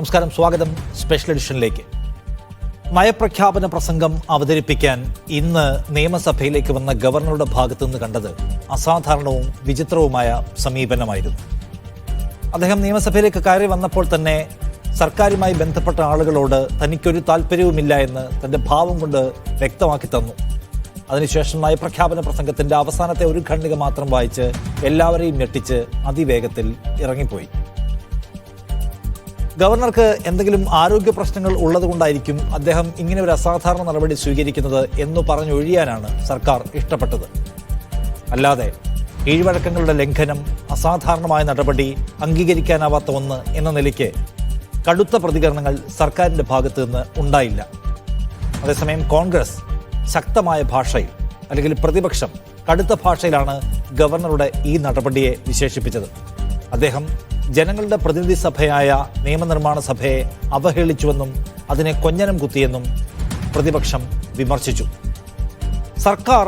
നമസ്കാരം, സ്വാഗതം സ്പെഷ്യൽ എഡിഷനിലേക്ക്. നയപ്രഖ്യാപന പ്രസംഗം അവതരിപ്പിക്കാൻ ഇന്ന് നിയമസഭയിലേക്ക് വന്ന ഗവർണറുടെ ഭാഗത്തു നിന്ന് കണ്ടത് അസാധാരണവും വിചിത്രവുമായ സമീപനമായിരുന്നു. അദ്ദേഹം നിയമസഭയിലേക്ക് കയറി വന്നപ്പോൾ തന്നെ സർക്കാരുമായി ബന്ധപ്പെട്ട ആളുകളോട് തനിക്കൊരു താല്പര്യവുമില്ല എന്ന് തൻ്റെ ഭാവം കൊണ്ട് വ്യക്തമാക്കി തന്നു. അതിനുശേഷം നയപ്രഖ്യാപന പ്രസംഗത്തിൻ്റെ അവസാനത്തെ ഒരു ഖണ്ഡിക മാത്രം വായിച്ച് എല്ലാവരെയും ഞെട്ടിച്ച് അതിവേഗത്തിൽ ഇറങ്ങിപ്പോയി. ഗവർണർക്ക് എന്തെങ്കിലും ആരോഗ്യ പ്രശ്നങ്ങൾ ഉള്ളതുകൊണ്ടായിരിക്കും അദ്ദേഹം ഇങ്ങനെ ഒരു അസാധാരണ നടപടി സ്വീകരിക്കുന്നത് എന്ന് പറഞ്ഞൊഴിയാനാണ് സർക്കാർ ഇഷ്ടപ്പെട്ടത്. അല്ലാതെ കീഴ്വഴക്കങ്ങളുടെ ലംഘനം, അസാധാരണമായ നടപടി, അംഗീകരിക്കാനാവാത്ത ഒന്ന് എന്ന നിലയ്ക്ക് കടുത്ത പ്രതികരണങ്ങൾ സർക്കാരിൻ്റെ ഭാഗത്തു നിന്ന് ഉണ്ടായില്ല. അതേസമയം കോൺഗ്രസ് ശക്തമായ ഭാഷയിൽ, അല്ലെങ്കിൽ പ്രതിപക്ഷം കടുത്ത ഭാഷയിലാണ് ഗവർണറുടെ ഈ നടപടിയെ വിശേഷിപ്പിച്ചത്. അദ്ദേഹം ജനങ്ങളുടെ പ്രതിനിധി സഭയായ നിയമനിർമ്മാണ സഭയെ അവഹേളിച്ചുവെന്നും അതിനെ കൊഞ്ഞനം കുത്തിയെന്നും പ്രതിപക്ഷം വിമർശിച്ചു. സർക്കാർ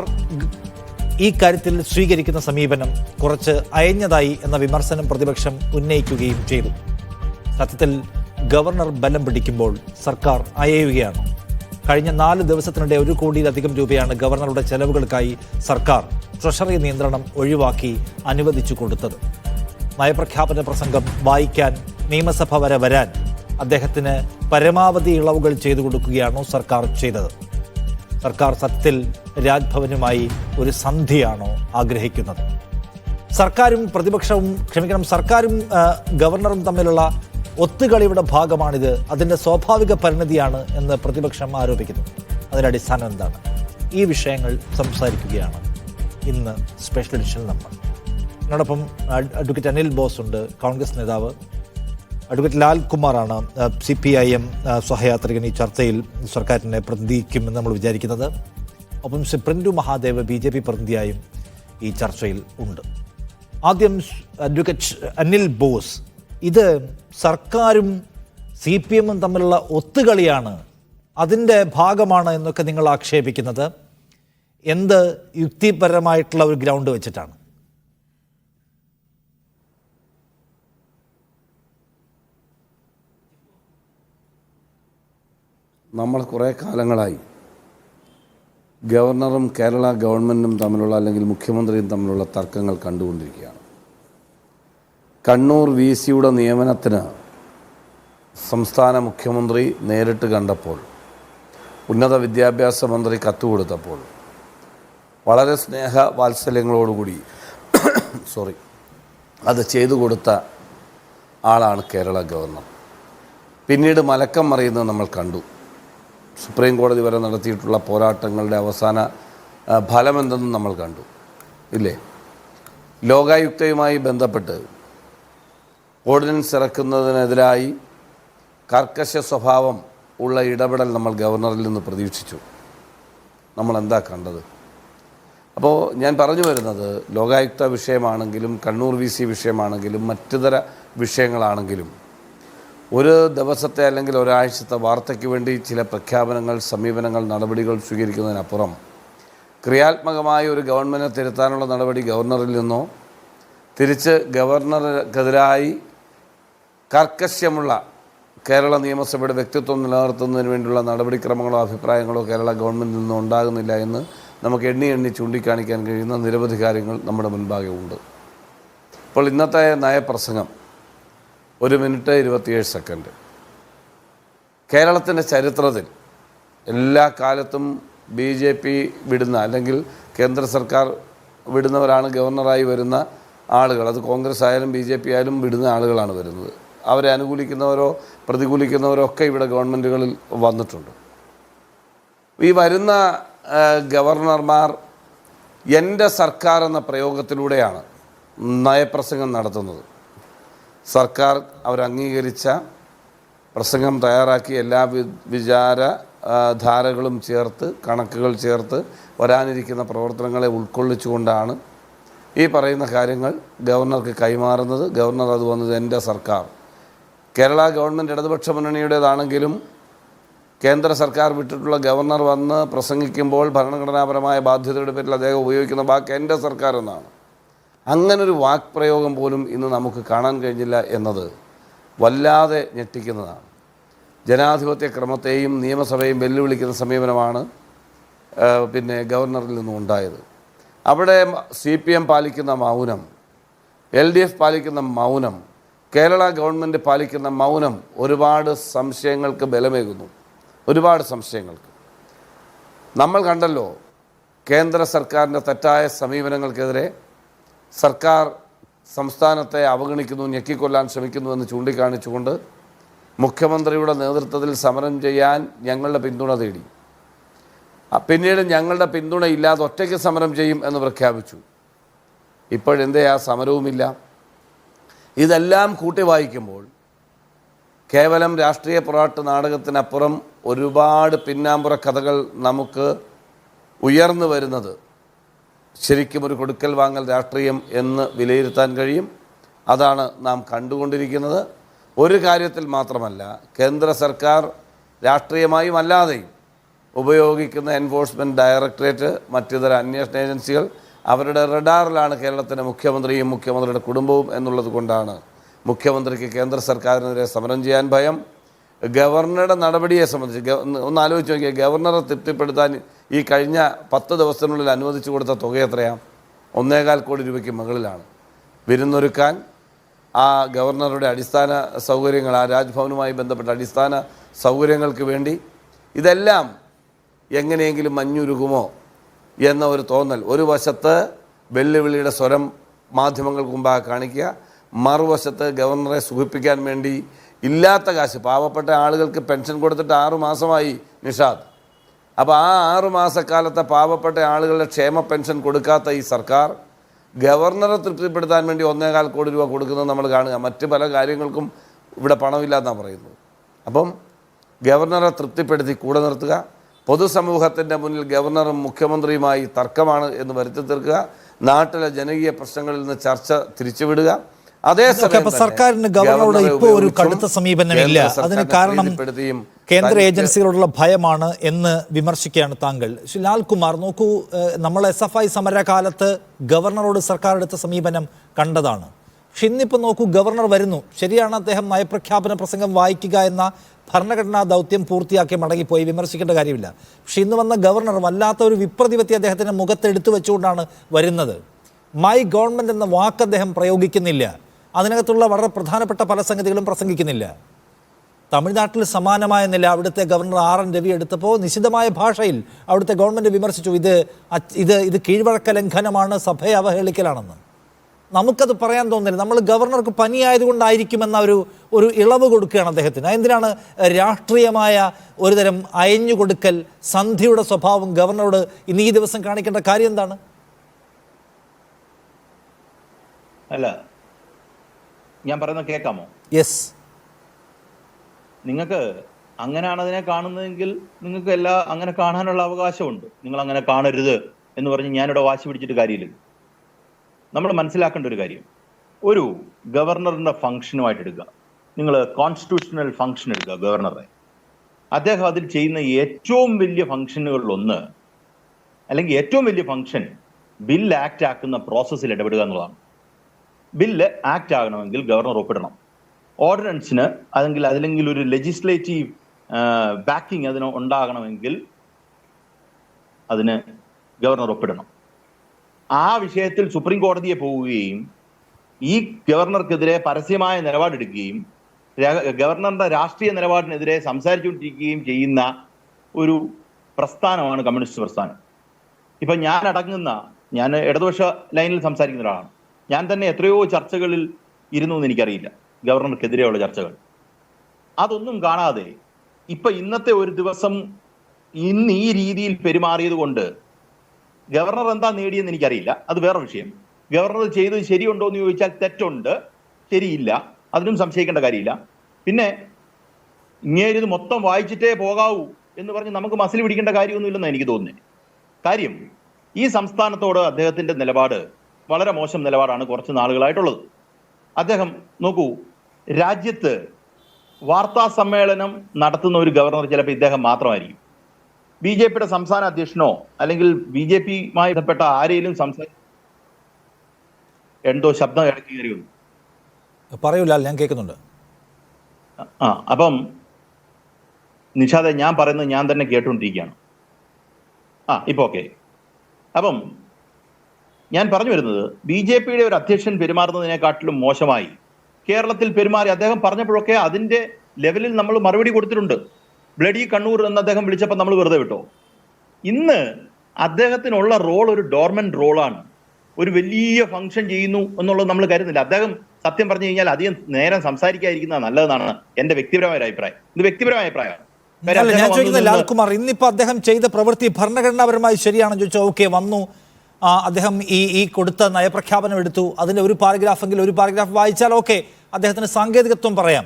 ഈ കാര്യത്തിൽ സ്വീകരിക്കുന്ന സമീപനം കുറച്ച് അയഞ്ഞതായി എന്ന വിമർശനം പ്രതിപക്ഷം ഉന്നയിക്കുകയും ചെയ്തു. സത്യത്തിൽ ഗവർണർ ബലം പിടിക്കുമ്പോൾ സർക്കാർ അയയുകയാണ്. കഴിഞ്ഞ 4 ദിവസത്തിനിടെ 1 കോടിയിലധികം രൂപയാണ് ഗവർണറുടെ ചെലവുകൾക്കായി സർക്കാർ ട്രഷറി നിയന്ത്രണം ഒഴിവാക്കി അനുവദിച്ചു കൊടുത്തത്. നയപ്രഖ്യാപന പ്രസംഗം വായിക്കാൻ നിയമസഭ വരെ വരാൻ അദ്ദേഹത്തിന് പരമാവധി ഇളവുകൾ ചെയ്തു കൊടുക്കുകയാണോ സർക്കാർ ചെയ്തത്? സർക്കാർ സത്യത്തിൽ രാജ്ഭവനുമായി ഒരു സന്ധിയാണോ ആഗ്രഹിക്കുന്നത്? സർക്കാരും ഗവർണറും തമ്മിലുള്ള ഒത്തുകളിയുടെ ഭാഗമാണിത്, അതിൻ്റെ സ്വാഭാവിക പരിണതിയാണ് എന്ന് പ്രതിപക്ഷം ആരോപിക്കുന്നു. അതിൻ്റെ അടിസ്ഥാനം എന്താണ്? ഈ വിഷയങ്ങൾ സംസാരിക്കുകയാണ് ഇന്ന് സ്പെഷ്യൽ എഡിഷനിൽ നമ്മൾ. എന്നോടൊപ്പം അഡ്വക്കേറ്റ് അനിൽ ബോസ് ഉണ്ട്, കോൺഗ്രസ് നേതാവ്. അഡ്വക്കേറ്റ് ലാൽകുമാറാണ്, CPIM സഹയാത്രികൻ. ഈ ചർച്ചയിൽ സർക്കാരിനെ പ്രതിനിധിക്കുമെന്ന് നമ്മൾ വിചാരിക്കുന്നത്. ഒപ്പം ശ്രീ പ്രിന്റു മഹാദേവ് BJP പ്രതിനിധിയായും ഈ ചർച്ചയിൽ ഉണ്ട്. ആദ്യം അഡ്വക്കേറ്റ് അനിൽ ബോസ്, ഇത് സർക്കാരും CPM തമ്മിലുള്ള ഒത്തുകളിയാണ്, അതിൻ്റെ ഭാഗമാണ് എന്നൊക്കെ നിങ്ങൾ ആക്ഷേപിക്കുന്നത് എന്ത് യുക്തിപരമായിട്ടുള്ള ഒരു ഗ്രൗണ്ട് വെച്ചിട്ടാണ്? നമ്മൾ കുറേ കാലങ്ങളായി ഗവർണറും കേരള ഗവൺമെൻറ്റും തമ്മിലുള്ള, അല്ലെങ്കിൽ മുഖ്യമന്ത്രിയും തമ്മിലുള്ള തർക്കങ്ങൾ കണ്ടുകൊണ്ടിരിക്കുകയാണ്. കണ്ണൂർ VCയുടെ നിയമനത്തിന് സംസ്ഥാന മുഖ്യമന്ത്രി നേരിട്ട് കണ്ടപ്പോൾ, ഉന്നത വിദ്യാഭ്യാസ മന്ത്രി കത്ത് കൊടുത്തപ്പോൾ വളരെ സ്നേഹവാത്സല്യങ്ങളോടുകൂടി അത് ചെയ്തു കൊടുത്ത ആളാണ് കേരള ഗവർണർ. പിന്നീട് മലക്കം മറിയുന്നത് നമ്മൾ കണ്ടു. സുപ്രീം കോടതി വരെ നടത്തിയിട്ടുള്ള പോരാട്ടങ്ങളുടെ അവസാന ഫലമെന്തെന്ന് നമ്മൾ കണ്ടു, ഇല്ലേ? ലോകായുക്തയുമായി ബന്ധപ്പെട്ട് ഓർഡിനൻസ് ഇറക്കുന്നതിനെതിരായി കർക്കശ സ്വഭാവം ഉള്ള ഇടപെടൽ നമ്മൾ ഗവർണറിൽ നിന്ന് പ്രതീക്ഷിച്ചു. നമ്മൾ എന്താ കണ്ടത്? അപ്പോൾ ഞാൻ പറഞ്ഞു വരുന്നത്, ലോകായുക്ത വിഷയമാണെങ്കിലും കണ്ണൂർ VC വിഷയമാണെങ്കിലും മറ്റുതര വിഷയങ്ങളാണെങ്കിലും ഒരു ദിവസത്തെ അല്ലെങ്കിൽ ഒരാഴ്ചത്തെ വാർത്തയ്ക്ക് വേണ്ടി ചില പ്രഖ്യാപനങ്ങൾ, സമീപനങ്ങൾ, നടപടികൾ സ്വീകരിക്കുന്നതിനപ്പുറം ക്രിയാത്മകമായ ഒരു ഗവൺമെൻറ്റിനെ തിരുത്താനുള്ള നടപടി ഗവർണറിൽ നിന്നോ, തിരിച്ച് ഗവർണർക്കെതിരായി കർക്കശ്യമുള്ള കേരള നിയമസഭയുടെ വ്യക്തിത്വം നിലനിർത്തുന്നതിന് വേണ്ടിയുള്ള നടപടിക്രമങ്ങളോ അഭിപ്രായങ്ങളോ കേരള ഗവൺമെൻറ്റിൽ നിന്നും ഉണ്ടാകുന്നില്ല എന്ന് നമുക്ക് എണ്ണി ചൂണ്ടിക്കാണിക്കാൻ കഴിയുന്ന നിരവധി കാര്യങ്ങൾ നമ്മുടെ മുൻപാകെ ഉണ്ട്. ഇപ്പോൾ ഇന്നത്തെ നയപ്രസംഗം 1 മിനിറ്റ് 27 സെക്കൻഡ്. കേരളത്തിൻ്റെ ചരിത്രത്തിൽ എല്ലാ കാലത്തും BJP വിടുന്ന, അല്ലെങ്കിൽ കേന്ദ്ര സർക്കാർ വിടുന്നവരാണ് ഗവർണറായി വരുന്ന ആളുകൾ. അത് കോൺഗ്രസ് ആയാലും BJP ആയാലും വിടുന്ന ആളുകളാണ് വരുന്നത്. അവരെ അനുകൂലിക്കുന്നവരോ പ്രതികൂലിക്കുന്നവരോ ഒക്കെ ഇവിടെ ഗവൺമെൻറ്റുകളിൽ വന്നിട്ടുണ്ട്. ഈ വരുന്ന ഗവർണർമാർ എൻ്റെ സർക്കാർ എന്ന പ്രയോഗത്തിലൂടെയാണ് നയപ്രസംഗം നടത്തുന്നത്. സർക്കാർ അവരംഗീകരിച്ച പ്രസംഗം തയ്യാറാക്കി എല്ലാ വിചാരധാരകളും ചേർത്ത്, കണക്കുകൾ ചേർത്ത് വരാനിരിക്കുന്ന പ്രവർത്തനങ്ങളെ ഉൾക്കൊള്ളിച്ചുകൊണ്ടാണ് ഈ പറയുന്ന കാര്യങ്ങൾ ഗവർണർക്ക് കൈമാറുന്നത്. ഗവർണർ അത് വന്നത് എൻ്റെ സർക്കാർ. കേരള ഗവൺമെൻറ് ഇടതുപക്ഷ മുന്നണിയുടേതാണെങ്കിലും കേന്ദ്ര സർക്കാർ വിട്ടിട്ടുള്ള ഗവർണർ വന്ന് പ്രസംഗിക്കുമ്പോൾ ഭരണഘടനാപരമായ ബാധ്യതയുടെ പേരിൽ അദ്ദേഹം ഉപയോഗിക്കുന്ന വാക്ക് എൻ്റെ സർക്കാർ എന്നാണ്. അങ്ങനൊരു വാക്പ്രയോഗം പോലും ഇന്ന് നമുക്ക് കാണാൻ കഴിഞ്ഞില്ല എന്നത് വല്ലാതെ ഞെട്ടിക്കുന്നതാണ്. ജനാധിപത്യ ക്രമത്തെയും നിയമസഭയും വെല്ലുവിളിക്കുന്ന സമീപനമാണ് പിന്നെ ഗവർണറിൽ നിന്നും ഉണ്ടായത്. അവിടെ CPM പാലിക്കുന്ന മൗനം, LDF പാലിക്കുന്ന മൗനം, കേരള ഗവൺമെൻറ് പാലിക്കുന്ന മൗനം ഒരുപാട് സംശയങ്ങൾക്ക് ബലമേകുന്നു. ഒരുപാട് സംശയങ്ങൾക്ക്. നമ്മൾ കണ്ടല്ലോ കേന്ദ്ര സർക്കാരിൻ്റെ തെറ്റായ സമീപനങ്ങൾക്കെതിരെ സർക്കാർ സംസ്ഥാനത്തെ അവഗണിക്കുന്നു, ഞെക്കിക്കൊല്ലാൻ ശ്രമിക്കുന്നുവെന്ന് ചൂണ്ടിക്കാണിച്ചുകൊണ്ട് മുഖ്യമന്ത്രിയുടെ നേതൃത്വത്തിൽ സമരം ചെയ്യാൻ ഞങ്ങളുടെ പിന്തുണ തേടി. പിന്നീട് ഞങ്ങളുടെ പിന്തുണ ഇല്ലാതെ ഒറ്റയ്ക്ക് സമരം ചെയ്യും എന്ന് പ്രഖ്യാപിച്ചു. ഇപ്പോഴെന്തേ ആ സമരവുമില്ല? ഇതെല്ലാം കൂട്ടി വായിക്കുമ്പോൾ കേവലം രാഷ്ട്രീയ പോരാട്ട നാടകത്തിനപ്പുറം ഒരുപാട് പിന്നാമ്പുറ കഥകൾ നമുക്ക് ഉയർന്നു വരുന്നത് ശരിക്കും ഒരു കൊടുക്കൽ വാങ്ങൽ രാഷ്ട്രീയം എന്ന് വിലയിരുത്താൻ കഴിയും. അതാണ് നാം കണ്ടുകൊണ്ടിരിക്കുന്നത്. ഒരു കാര്യത്തിൽ മാത്രമല്ല, കേന്ദ്ര സർക്കാർ രാഷ്ട്രീയമായും അല്ലാതെയും ഉപയോഗിക്കുന്ന എൻഫോഴ്സ്മെൻറ്റ് ഡയറക്ടറേറ്റ്, മറ്റിതര അന്വേഷണ ഏജൻസികൾ അവരുടെ റഡാറിലാണ് കേരളത്തിൻ്റെ മുഖ്യമന്ത്രിയും മുഖ്യമന്ത്രിയുടെ കുടുംബവും എന്നുള്ളത് കൊണ്ടാണ് മുഖ്യമന്ത്രിക്ക് കേന്ദ്ര സർക്കാരിനെതിരെ സമരം ചെയ്യാൻ ഭയം. ഗവർണറുടെ നടപടിയെ സംബന്ധിച്ച് ഒന്ന് ആലോചിച്ച് നോക്കിയാൽ, ഗവർണറെ തൃപ്തിപ്പെടുത്താൻ ഈ കഴിഞ്ഞ 10 ദിവസത്തിനുള്ളിൽ അനുവദിച്ചു കൊടുത്ത തുക എത്രയാണ്? 1.25 കോടി രൂപയ്ക്ക് മുകളിലാണ്. വിരുന്നൊരുക്കാൻ ആ ഗവർണറുടെ അടിസ്ഥാന സൗകര്യങ്ങൾ, ആ രാജ്ഭവനുമായി ബന്ധപ്പെട്ട അടിസ്ഥാന സൗകര്യങ്ങൾക്ക് വേണ്ടി ഇതെല്ലാം എങ്ങനെയെങ്കിലും മഞ്ഞുരുകുമോ എന്ന ഒരു തോന്നൽ. ഒരു വശത്ത് വെല്ലുവിളിയുടെ സ്വരം മാധ്യമങ്ങൾക്ക് മുമ്പാകെ കാണിക്കുക, മറുവശത്ത് ഗവർണറെ സുഖിപ്പിക്കാൻ വേണ്ടി ഇല്ലാത്ത കാശ്, പാവപ്പെട്ട ആളുകൾക്ക് പെൻഷൻ കൊടുത്തിട്ട് 6 മാസമായി നിഷാദ്. അപ്പോൾ ആ 6 മാസക്കാലത്തെ പാവപ്പെട്ട ആളുകളുടെ ക്ഷേമ പെൻഷൻ കൊടുക്കാത്ത ഈ സർക്കാർ ഗവർണറെ തൃപ്തിപ്പെടുത്താൻ വേണ്ടി 1.25 കോടി രൂപ കൊടുക്കുന്നത് നമ്മൾ കാണുക. മറ്റ് പല കാര്യങ്ങൾക്കും ഇവിടെ പണമില്ലാന്നാണ് പറയുന്നത്. അപ്പം ഗവർണറെ തൃപ്തിപ്പെടുത്തി കൂടെ നിർത്തുക, പൊതുസമൂഹത്തിൻ്റെ മുന്നിൽ ഗവർണറും മുഖ്യമന്ത്രിയുമായി തർക്കമാണ് എന്ന് വരുത്തി തീർക്കുക, നാട്ടിലെ ജനകീയ പ്രശ്നങ്ങളിൽ നിന്ന് ചർച്ച തിരിച്ചുവിടുക. അതേസമയം സർക്കാരിന് ഗവർണറോട് ഇപ്പോൾ ഒരു കടുത്ത സമീപനമില്ല. അതിന് കാരണം കേന്ദ്ര ഏജൻസികളോടുള്ള ഭയമാണ് എന്ന് വിമർശിക്കുകയാണ് താങ്കൾ. ലാൽകുമാർ, നോക്കൂ, നമ്മൾ SFI സമരകാലത്ത് ഗവർണറോട് സർക്കാർ എടുത്ത സമീപനം കണ്ടതാണ്. പക്ഷെ ഇന്നിപ്പോൾ നോക്കൂ, ഗവർണർ വരുന്നു. ശരിയാണ്, അദ്ദേഹം നയപ്രഖ്യാപന പ്രസംഗം വായിക്കുക എന്ന ഭരണഘടനാ ദൗത്യം പൂർത്തിയാക്കി മടങ്ങിപ്പോയി, വിമർശിക്കേണ്ട കാര്യമില്ല. പക്ഷെ ഇന്ന് വന്ന ഗവർണർ വല്ലാത്ത ഒരു വിപ്രതിപത്തി അദ്ദേഹത്തിൻ്റെ മുഖത്ത് എടുത്തു വെച്ചുകൊണ്ടാണ് വരുന്നത്. മൈ ഗവൺമെൻറ് എന്ന വാക്ക് അദ്ദേഹം പ്രയോഗിക്കുന്നില്ല. അതിനകത്തുള്ള വളരെ പ്രധാനപ്പെട്ട പല സംഗതികളും പ്രസംഗിക്കുന്നില്ല. തമിഴ്നാട്ടിൽ സമാനമായ നില അവിടുത്തെ ഗവർണർ RN രവി എടുത്തപ്പോൾ നിശിതമായ ഭാഷയിൽ അവിടുത്തെ ഗവൺമെൻറ് വിമർശിച്ചു, ഇത് കീഴ്വഴക്ക ലംഘനമാണ്, സഭയെ അവഹേളിക്കലാണെന്ന്. നമുക്കത് പറയാൻ തോന്നുന്നില്ല. നമ്മൾ ഗവർണർക്ക് പനിയായതുകൊണ്ടായിരിക്കുമെന്ന ഒരു ഇളവ് കൊടുക്കുകയാണ് അദ്ദേഹത്തിന്. എന്തിനാണ് രാഷ്ട്രീയമായ ഒരുതരം അയഞ്ഞു കൊടുക്കൽ, സന്ധിയുടെ സ്വഭാവം ഗവർണറോട് ഇന്ന് ഈ ദിവസം കാണിക്കേണ്ട കാര്യം എന്താണ്? അല്ല, ഞാൻ പറയുന്നത് കേൾക്കാമോ? യെസ്. നിങ്ങൾക്ക് അങ്ങനെയാണ് അതിനെ കാണുന്നതെങ്കിൽ നിങ്ങൾക്ക് അങ്ങനെ കാണാനുള്ള അവകാശമുണ്ട്. നിങ്ങൾ അങ്ങനെ കാണരുത് എന്ന് പറഞ്ഞ് ഞാനിവിടെ വാശി പിടിച്ചിട്ട് കാര്യമില്ല. നമ്മൾ മനസ്സിലാക്കേണ്ട ഒരു കാര്യം, ഒരു ഗവർണറിന്റെ ഫംഗ്ഷനുമായിട്ട് എടുക്കുക. നിങ്ങൾ കോൺസ്റ്റിറ്റ്യൂഷണൽ ഫംഗ്ഷൻ എടുക്കുക ഗവർണറെ. അദ്ദേഹം അതിൽ ചെയ്യുന്ന ഏറ്റവും വലിയ ഫംഗ്ഷനുകളിലൊന്ന്, അല്ലെങ്കിൽ ഏറ്റവും വലിയ ഫംഗ്ഷൻ, ബിൽ ആക്ട് ആക്കുന്ന പ്രോസസ്സിൽ ഇടപെടുക എന്നുള്ളതാണ്. ബില്ല് ആക്ട് ആകണമെങ്കിൽ ഗവർണർ ഒപ്പിടണം. ഓർഡിനൻസിന് അല്ലെങ്കിൽ ഒരു ലെജിസ്ലേറ്റീവ് ബാക്കിംഗ് അതിന് ഉണ്ടാകണമെങ്കിൽ അതിന് ഗവർണർ ഒപ്പിടണം. ആ വിഷയത്തിൽ സുപ്രീം കോടതിയെ പോവുകയും ഈ ഗവർണർക്കെതിരെ പരസ്യമായ നിലപാടെടുക്കുകയും ഗവർണറുടെ രാഷ്ട്രീയ നിലപാടിനെതിരെ സംസാരിച്ചുകൊണ്ടിരിക്കുകയും ചെയ്യുന്ന ഒരു പ്രസ്ഥാനമാണ് കമ്മ്യൂണിസ്റ്റ് പ്രസ്ഥാനം. ഇപ്പം ഞാൻ ഇടതുപക്ഷ ലൈനിൽ സംസാരിക്കുന്ന ഒരാളാണ്. ഞാൻ തന്നെ എത്രയോ ചർച്ചകളിൽ ഇരുന്നു എന്ന് എനിക്കറിയില്ല, ഗവർണർക്കെതിരെയുള്ള ചർച്ചകൾ. അതൊന്നും കാണാതെ ഇന്നത്തെ ഒരു ദിവസം ഇന്ന് ഈ രീതിയിൽ പെരുമാറിയത് കൊണ്ട് ഗവർണർ എന്താ നേടിയെന്ന് എനിക്കറിയില്ല, അത് വേറെ വിഷയം. ഗവർണർ ചെയ്തത് ശരിയുണ്ടോ എന്ന് ചോദിച്ചാൽ തെറ്റുണ്ട്, ശരിയില്ല, അതിനും സംശയിക്കേണ്ട കാര്യമില്ല. പിന്നെ ഇങ്ങേരിത് മൊത്തം വായിച്ചിട്ടേ പോകാവൂ എന്ന് പറഞ്ഞ് നമുക്ക് മസിൽ പിടിക്കേണ്ട കാര്യമൊന്നുമില്ലെന്നാണ് എനിക്ക് തോന്നുന്നത്. കാര്യം, ഈ സംസ്ഥാനത്തോട് അദ്ദേഹത്തിന്റെ നിലപാട് വളരെ മോശം നിലപാടാണ് കുറച്ച് നാളുകളായിട്ടുള്ളത്. അദ്ദേഹം നോക്കൂ, രാജ്യത്ത് വാർത്താ സമ്മേളനം നടത്തുന്ന ഒരു ഗവർണർ ചിലപ്പോൾ ഇദ്ദേഹം മാത്രമായിരിക്കും. BJPയുടെ സംസ്ഥാന അധ്യക്ഷനോ അല്ലെങ്കിൽ BJPയുമായി ബന്ധപ്പെട്ട ആരെയും എന്തോ ശബ്ദം ഇടയ്ക്ക് കയറി വന്നു. പറയൂല, ഞാൻ കേൾക്കുന്നുണ്ട്. അപ്പം നിഷാദെ, ഞാൻ പറയുന്നത് ഞാൻ തന്നെ കേട്ടുകൊണ്ടിരിക്കുകയാണ്. ഇപ്പൊ ഓക്കെ. അപ്പം ഞാൻ പറഞ്ഞു വരുന്നത്, BJPയുടെ ഒരു അധ്യക്ഷൻ പെരുമാറുന്നതിനെക്കാട്ടിലും മോശമായി കേരളത്തിൽ പെരുമാറി അദ്ദേഹം പറഞ്ഞപ്പോഴൊക്കെ അതിന്റെ ലെവലിൽ നമ്മൾ മറുപടി കൊടുത്തിട്ടുണ്ട്. ബ്ലഡി കണ്ണൂർ എന്ന് അദ്ദേഹം വിളിച്ചപ്പോൾ നമ്മൾ വെറുതെ വിട്ടോ? ഇന്ന് അദ്ദേഹത്തിനുള്ള റോൾ ഒരു ഡോർമെന്റ് റോളാണ്. ഒരു വലിയ ഫംഗ്ഷൻ ചെയ്യുന്നു എന്നുള്ളത് നമ്മൾ കരുതുന്നില്ല. അദ്ദേഹം സത്യം പറഞ്ഞു കഴിഞ്ഞാൽ അധികം നേരം സംസാരിക്കാതിരിക്കുന്നത് നല്ലതെന്നാണ് എന്റെ വ്യക്തിപരമായ ഒരു അഭിപ്രായം. ഇത് വ്യക്തിപരമായ അഭിപ്രായമാണ്. ഞാൻ ചോദിക്കുന്നത് ലാൽകുമാർ, ഇന്നിപ്പോ അദ്ദേഹം ചെയ്ത പ്രവൃത്തി ഭരണഘടനാപരമായി ശരിയാണെന്ന് ചോദിച്ചാൽ ഓക്കെ, വന്നു അദ്ദേഹം ഈ കൊടുത്ത നയപ്രഖ്യാപനം എടുത്തു, അതിന്റെ ഒരു പാരഗ്രാഫ് വായിച്ചാൽ ഓക്കെ, അദ്ദേഹത്തിന് സാങ്കേതികത്വം പറയാം.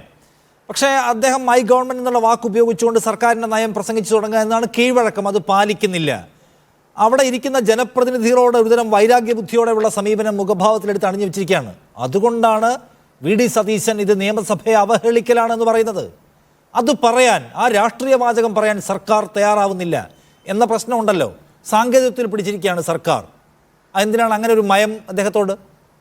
പക്ഷേ അദ്ദേഹം മൈ ഗവൺമെന്റ് എന്നുള്ള വാക്ക് ഉപയോഗിച്ചുകൊണ്ട് സർക്കാരിന്റെ നയം പ്രസംഗിച്ചു തുടങ്ങുക എന്നാണ് കീഴ്വഴക്കം. അത് പാലിക്കുന്നില്ല. അവിടെ ഇരിക്കുന്ന ജനപ്രതിനിധികളോട് ഒരുതരം വൈരാഗ്യ ബുദ്ധിയോടെയുള്ള സമീപനം മുഖഭാവത്തിലെടുത്ത് അണിഞ്ഞു വെച്ചിരിക്കുകയാണ്. അതുകൊണ്ടാണ് VD സതീശൻ ഇത് നിയമസഭയെ അവഹേളിക്കലാണെന്ന് പറയുന്നത്. അത് പറയാൻ, ആ രാഷ്ട്രീയ വാചകം പറയാൻ സർക്കാർ തയ്യാറാവുന്നില്ല എന്ന പ്രശ്നമുണ്ടല്ലോ. സാങ്കേതികത്തിൽ പിടിച്ചിരിക്കുകയാണ് സർക്കാർ. എന്തിനാണ് അങ്ങനെ ഒരു മയം അദ്ദേഹത്തോട്?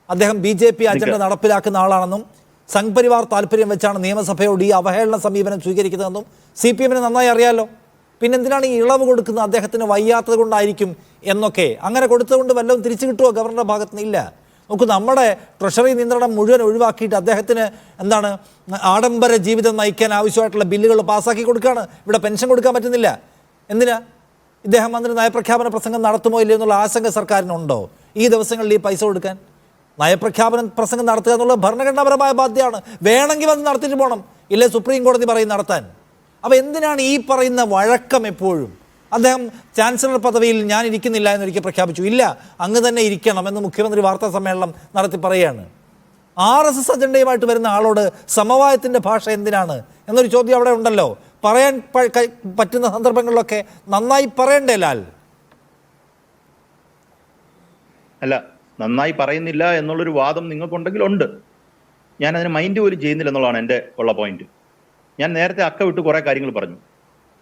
അദ്ദേഹം BJP അജണ്ട നടപ്പിലാക്കുന്ന ആളാണെന്നും സംഘ്പരിവാർ താല്പര്യം വെച്ചാണ് നിയമസഭയോട് ഈ അവഹേളന സമീപനം സ്വീകരിക്കുന്നതെന്നും CPM-ന് നന്നായി അറിയാമല്ലോ. പിന്നെന്തിനാണ് ഈ ഇളവ് കൊടുക്കുന്നത്? അദ്ദേഹത്തിന് വയ്യാത്തത് കൊണ്ടായിരിക്കും എന്നൊക്കെ. അങ്ങനെ കൊടുത്തുകൊണ്ട് വല്ലതും തിരിച്ചു കിട്ടുമോ ഗവർണറുടെ ഭാഗത്ത് നിന്ന്? ഇല്ല. നമുക്ക് നമ്മുടെ ട്രഷറി നിയന്ത്രണം മുഴുവൻ ഒഴിവാക്കിയിട്ട് അദ്ദേഹത്തിന് എന്താണ് ആഡംബര ജീവിതം നയിക്കാൻ ആവശ്യമായിട്ടുള്ള ബില്ലുകൾ പാസ്സാക്കി കൊടുക്കുകയാണ്. ഇവിടെ പെൻഷൻ കൊടുക്കാൻ പറ്റുന്നില്ല. എന്തിനാ? ഇദ്ദേഹം വന്നിട്ട് നയപ്രഖ്യാപന പ്രസംഗം നടത്തുമോ ഇല്ലയോ എന്നുള്ള ആശങ്ക സർക്കാരിനുണ്ടോ ഈ ദിവസങ്ങളിൽ ഈ പൈസ കൊടുക്കാൻ? നയപ്രഖ്യാപന പ്രസംഗം നടത്തുക എന്നുള്ളത് ഭരണഘടനാപരമായ ബാധ്യതയാണ്. വേണമെങ്കിൽ വന്ന് നടത്തിയിട്ട് പോകണം, ഇല്ലേ സുപ്രീം കോടതി പറയും നടത്താൻ. അപ്പോൾ എന്തിനാണ് ഈ പറയുന്ന വഴക്കം എപ്പോഴും? അദ്ദേഹം ചാൻസലർ പദവിയിൽ ഞാൻ ഇരിക്കുന്നില്ല എന്നൊരിക്കൽ പ്രഖ്യാപിച്ചു. ഇല്ല, അങ്ങ് തന്നെ ഇരിക്കണം എന്ന് മുഖ്യമന്ത്രി വാർത്താ സമ്മേളനം നടത്തി പറയുകയാണ്. RSS അജണ്ടയുമായിട്ട് വരുന്ന ആളോട് സമവായത്തിൻ്റെ ഭാഷ എന്തിനാണ് എന്നൊരു ചോദ്യം അവിടെ ഉണ്ടല്ലോ. പറയാൻ പറ്റുന്ന സന്ദർഭങ്ങളിലൊക്കെ നന്നായി പറയണ്ടേ ലാൽ? അല്ല, നന്നായി പറയുന്നില്ല എന്നുള്ളൊരു വാദം നിങ്ങൾക്കുണ്ടെങ്കിൽ ഉണ്ട്. ഞാൻ അതിന് മൈൻഡ് പോലും ചെയ്യുന്നില്ല എന്നുള്ളതാണ് എൻ്റെ ഉള്ള പോയിന്റ്. ഞാൻ നേരത്തെ അക്ക വിട്ട് കുറേ കാര്യങ്ങൾ പറഞ്ഞു.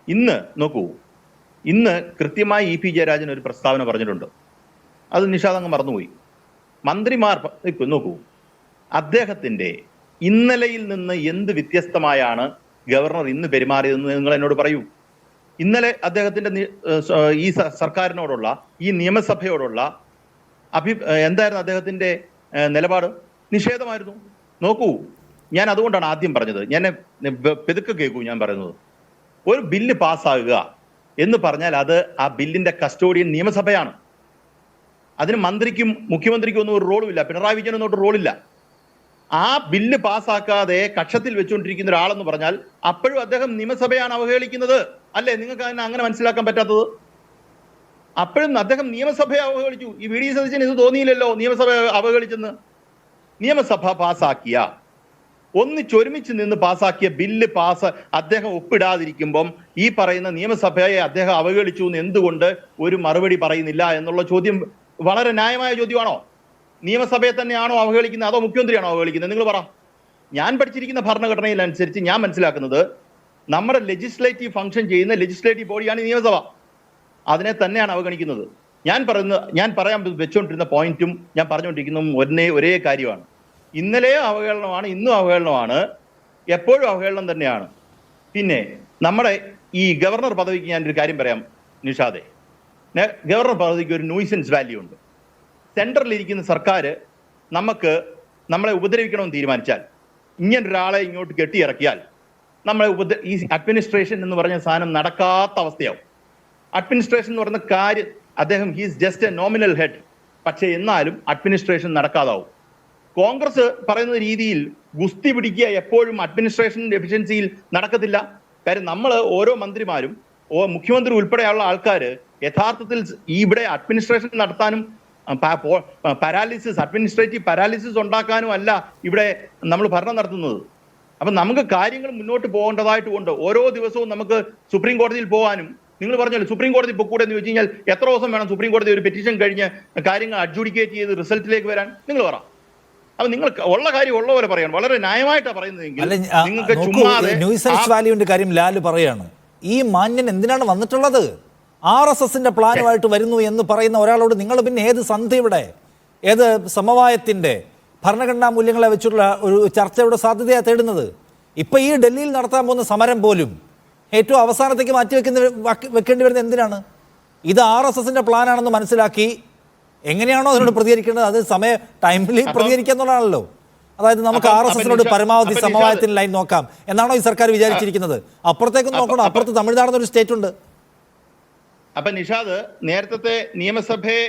ഇന്ന് നോക്കൂ, ഇന്ന് കൃത്യമായി EP ജയരാജൻ ഒരു പ്രസ്താവന പറഞ്ഞിട്ടുണ്ട്. അത് നിഷാദ് അങ്ങ് മറന്നുപോയി. മന്ത്രിമാർ ഇപ്പം നോക്കൂ, അദ്ദേഹത്തിൻ്റെ ഇന്നലെയിൽ നിന്ന് എന്ത് വ്യത്യസ്തമായാണ് ഗവർണർ ഇന്ന് പെരുമാറിയതെന്ന് നിങ്ങൾ എന്നോട് പറയൂ. ഇന്നലെ അദ്ദേഹത്തിൻ്റെ ഈ സർക്കാരിനോടുള്ള, ഈ നിയമസഭയോടുള്ള എന്തായിരുന്നു അദ്ദേഹത്തിൻ്റെ നിലപാട്? നിഷേധമായിരുന്നു. നോക്കൂ, ഞാൻ അതുകൊണ്ടാണ് ആദ്യം പറഞ്ഞത്, ഞാൻ പെതുക്കെ കേൾക്കൂ ഞാൻ പറയുന്നത്. ഒരു ബില്ല് പാസ്സാകുക എന്ന് പറഞ്ഞാൽ അത് ആ ബില്ലിന്റെ കസ്റ്റോഡിയൻ നിയമസഭയാണ്. അതിന് മന്ത്രിക്കും മുഖ്യമന്ത്രിക്കും ഒന്നും ഒരു റോളുമില്ല, പിണറായി വിജയനൊന്നും ഒരു റോളില്ല. ആ ബില്ല് പാസ്സാക്കാതെ കക്ഷത്തിൽ വെച്ചുകൊണ്ടിരിക്കുന്ന ഒരാളെന്ന് പറഞ്ഞാൽ അപ്പോഴും അദ്ദേഹം നിയമസഭയാണ് അവഹേളിക്കുന്നത്. അല്ലേ? നിങ്ങൾക്ക് അങ്ങനെ മനസ്സിലാക്കാൻ പറ്റാത്തത്? അപ്പോഴും അദ്ദേഹം നിയമസഭയെ അവഹേളിച്ചു. ഈ VD സതീശന് ഇത് തോന്നിയില്ലല്ലോ നിയമസഭ അവഹേളിച്ചെന്ന്. നിയമസഭ പാസ്സാക്കിയ, ഒന്നിച്ചൊരുമിച്ച് നിന്ന് പാസ്സാക്കിയ ബില്ല് അദ്ദേഹം ഒപ്പിടാതിരിക്കുമ്പം ഈ പറയുന്ന നിയമസഭയെ അദ്ദേഹം അവഹേളിച്ചു എന്ന് എന്തുകൊണ്ട് ഒരു മറുപടി പറയുന്നില്ല എന്നുള്ള ചോദ്യം വളരെ ന്യായമായ ചോദ്യമാണോ? നിയമസഭയെ തന്നെയാണോ അവഹേളിക്കുന്നത്, അതോ മുഖ്യമന്ത്രിയാണോ അവഹേളിക്കുന്നത്? നിങ്ങൾ പറ. ഞാൻ പഠിച്ചിരിക്കുന്ന ഭരണഘടനയിൽ അനുസരിച്ച് ഞാൻ മനസ്സിലാക്കുന്നത്, നമ്മുടെ ലെജിസ്ലേറ്റീവ് ഫംഗ്ഷൻ ചെയ്യുന്ന ലെജിസ്ലേറ്റീവ് ബോഡിയാണ് നിയമസഭ. അതിനെ തന്നെയാണ് അവഗണിക്കുന്നത്. ഞാൻ പറയാൻ വെച്ചുകൊണ്ടിരുന്ന പോയിന്റും ഞാൻ പറഞ്ഞുകൊണ്ടിരിക്കുന്നതും ഒരേ കാര്യമാണ്. ഇന്നലെ അവഹേളനമാണ്, ഇന്നും അവഹേളനമാണ്, എപ്പോഴും അവഹേളനം തന്നെയാണ്. പിന്നെ നമ്മുടെ ഈ ഗവർണർ പദവിക്ക് ഞാനൊരു കാര്യം പറയാം നിഷാദെ. ഗവർണർ പദവിക്ക് ഒരു ന്യൂസൻസ് വാല്യൂ ഉണ്ട്. സെൻട്രലിരിക്കുന്ന സർക്കാർ നമ്മളെ ഉപദ്രവിക്കണമെന്ന് തീരുമാനിച്ചാൽ, ഇങ്ങനൊരാളെ ഇങ്ങോട്ട് കെട്ടിയിറക്കിയാൽ ഈ അഡ്മിനിസ്ട്രേഷൻ എന്ന് പറഞ്ഞ സാധനം നടക്കാത്ത അവസ്ഥയാവും. അഡ്മിനിസ്ട്രേഷൻ എന്ന് പറയുന്ന കാര്യം, അദ്ദേഹം he's just A nominal head, പക്ഷേ എന്നാലും അഡ്മിനിസ്ട്രേഷൻ നടക്കാതാവും. കോൺഗ്രസ് പറയുന്ന രീതിയിൽ ഗുസ്തി പിടിക്കുക എപ്പോഴും അഡ്മിനിസ്ട്രേഷൻ എഫിഷ്യൻസിയിൽ നടക്കത്തില്ല. കാര്യം നമ്മൾ ഓരോ മന്ത്രിമാരും മുഖ്യമന്ത്രി ഉൾപ്പെടെയുള്ള ആൾക്കാർ യഥാർത്ഥത്തിൽ ഇവിടെ അഡ്മിനിസ്ട്രേഷൻ നടത്താനും അഡ്മിനിസ്ട്രേറ്റീവ് പാരാലിസിസ് ഉണ്ടാക്കാനും അല്ല ഇവിടെ നമ്മൾ ഭരണം നടത്തുന്നത്. അപ്പം നമുക്ക് കാര്യങ്ങൾ മുന്നോട്ട് പോകേണ്ടതായിട്ടുമുണ്ട്. ഓരോ ദിവസവും നമുക്ക് സുപ്രീം കോടതിയിൽ പോകാനും, നിങ്ങൾ പറഞ്ഞല്ലോ സുപ്രീം കോടതി പൊക്കൂടെ എന്ന് വെച്ച് കഴിഞ്ഞാൽ എത്ര ദിവസം വേണം സുപ്രീം കോടതി ഒരു പെറ്റീഷൻ കഴിഞ്ഞ് കാര്യങ്ങൾ അഡ്ജുഡിക്കേറ്റ് ചെയ്ത് റിസൾട്ടിലേക്ക് വരാൻ? നിങ്ങൾ പറ. അപ്പൊ നിങ്ങൾ ഉള്ള കാര്യം ഉള്ള പോലെ പറയാൻ വളരെ ന്യായമായിട്ടാണ് പറയുന്നതെങ്കിൽ നിങ്ങൾക്ക് ന്യൂസൻസ് വാല്യൂവിന്റെ കാര്യം ലാല് പറയാണ്. ഈ മാന്യൻ എന്തിനാണ് വന്നിട്ടുള്ളത്? RSSന്റെ പ്ലാനുമായിട്ട് വരുന്നു എന്ന് പറയുന്ന ഒരാളോട് നിങ്ങൾ പിന്നെ ഏത് സന്ധി, ഇവിടെ ഏത് സമവായത്തിന്റെ ഭരണഘടനാ മൂല്യങ്ങളെ വെച്ചുള്ള ഒരു ചർച്ചയുടെ സാധ്യതയാണ് തേടുന്നത്? ഇപ്പൊ ഈ ഡൽഹിയിൽ നടത്താൻ പോകുന്ന സമരം പോലും ഏറ്റവും അവസാനത്തേക്ക് വെക്കേണ്ടി വരുന്നത് എന്തിനാണ്? ഇത് RSSന്റെ പ്ലാനാണെന്ന് മനസ്സിലാക്കി എങ്ങനെയാണോ അതിനോട് പ്രതികരിക്കേണ്ടത് അത് ടൈംലി പ്രതികരിക്കുക എന്നുള്ളതാണല്ലോ. അതായത് നമുക്ക് RSSനോട് പരമാവധി സമവായത്തിന് ലൈൻ നോക്കാം എന്നാണോ ഈ സർക്കാർ വിചാരിച്ചിരിക്കുന്നത്? അപ്പുറത്തേക്ക് നോക്കണം, അപ്പുറത്ത് തമിഴ്നാടെന്നൊരു സ്റ്റേറ്റ് ഉണ്ട്. അപ്പൊ നിഷാദ് നേരത്തെ നിയമസഭയെ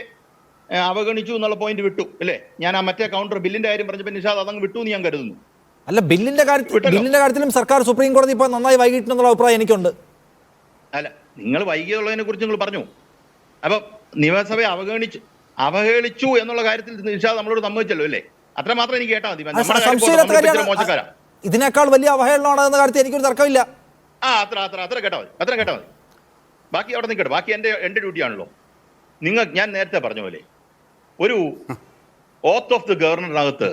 അവഗണിച്ചു എന്നുള്ള പോയിന്റ് വിട്ടു അല്ലേ? ഞാൻ ആ മറ്റേ കൗണ്ടർ ബില്ലിന്റെ കാര്യം പറഞ്ഞപ്പോൾ നിഷാദ് അതങ്ങ് വിട്ടു എന്ന് ഞാൻ കരുതുന്നു. അല്ല, ബില്ലിന്റെ കാര്യത്തിലും സർക്കാർ സുപ്രീം കോടതി ഇപ്പോൾ നന്നായി വൈകിട്ടെന്നുള്ള അഭിപ്രായം എനിക്കുണ്ട്. അല്ല, നിങ്ങൾ വൈകിയുള്ളതിനെ കുറിച്ച് നിങ്ങൾ പറഞ്ഞു. അപ്പൊ നിയമസഭയെ അവഹേളിച്ചു എന്നുള്ള കാര്യത്തിൽ നിഷാദ് നമ്മളോട് സമ്മതിച്ചല്ലോ അല്ലേ? അത്രമാത്രം എനിക്ക് കേട്ടാൽ മതി. മോശക്കാരാ, ഇതിനേക്കാൾ വലിയ അവഹേളനമാണ് എന്ന കാര്യത്തിൽ എനിക്കൊരു തർക്കമില്ല. അത്ര കേട്ടാ മതി. ബാക്കി അവിടെ നിൽക്കട്ടെ, ബാക്കി എന്റെ ഡ്യൂട്ടിയാണല്ലോ. ഞാൻ നേരത്തെ പറഞ്ഞ പോലെ ഒരു ഓത്ത് ഓഫ് ദി ഗവർണറിനകത്ത്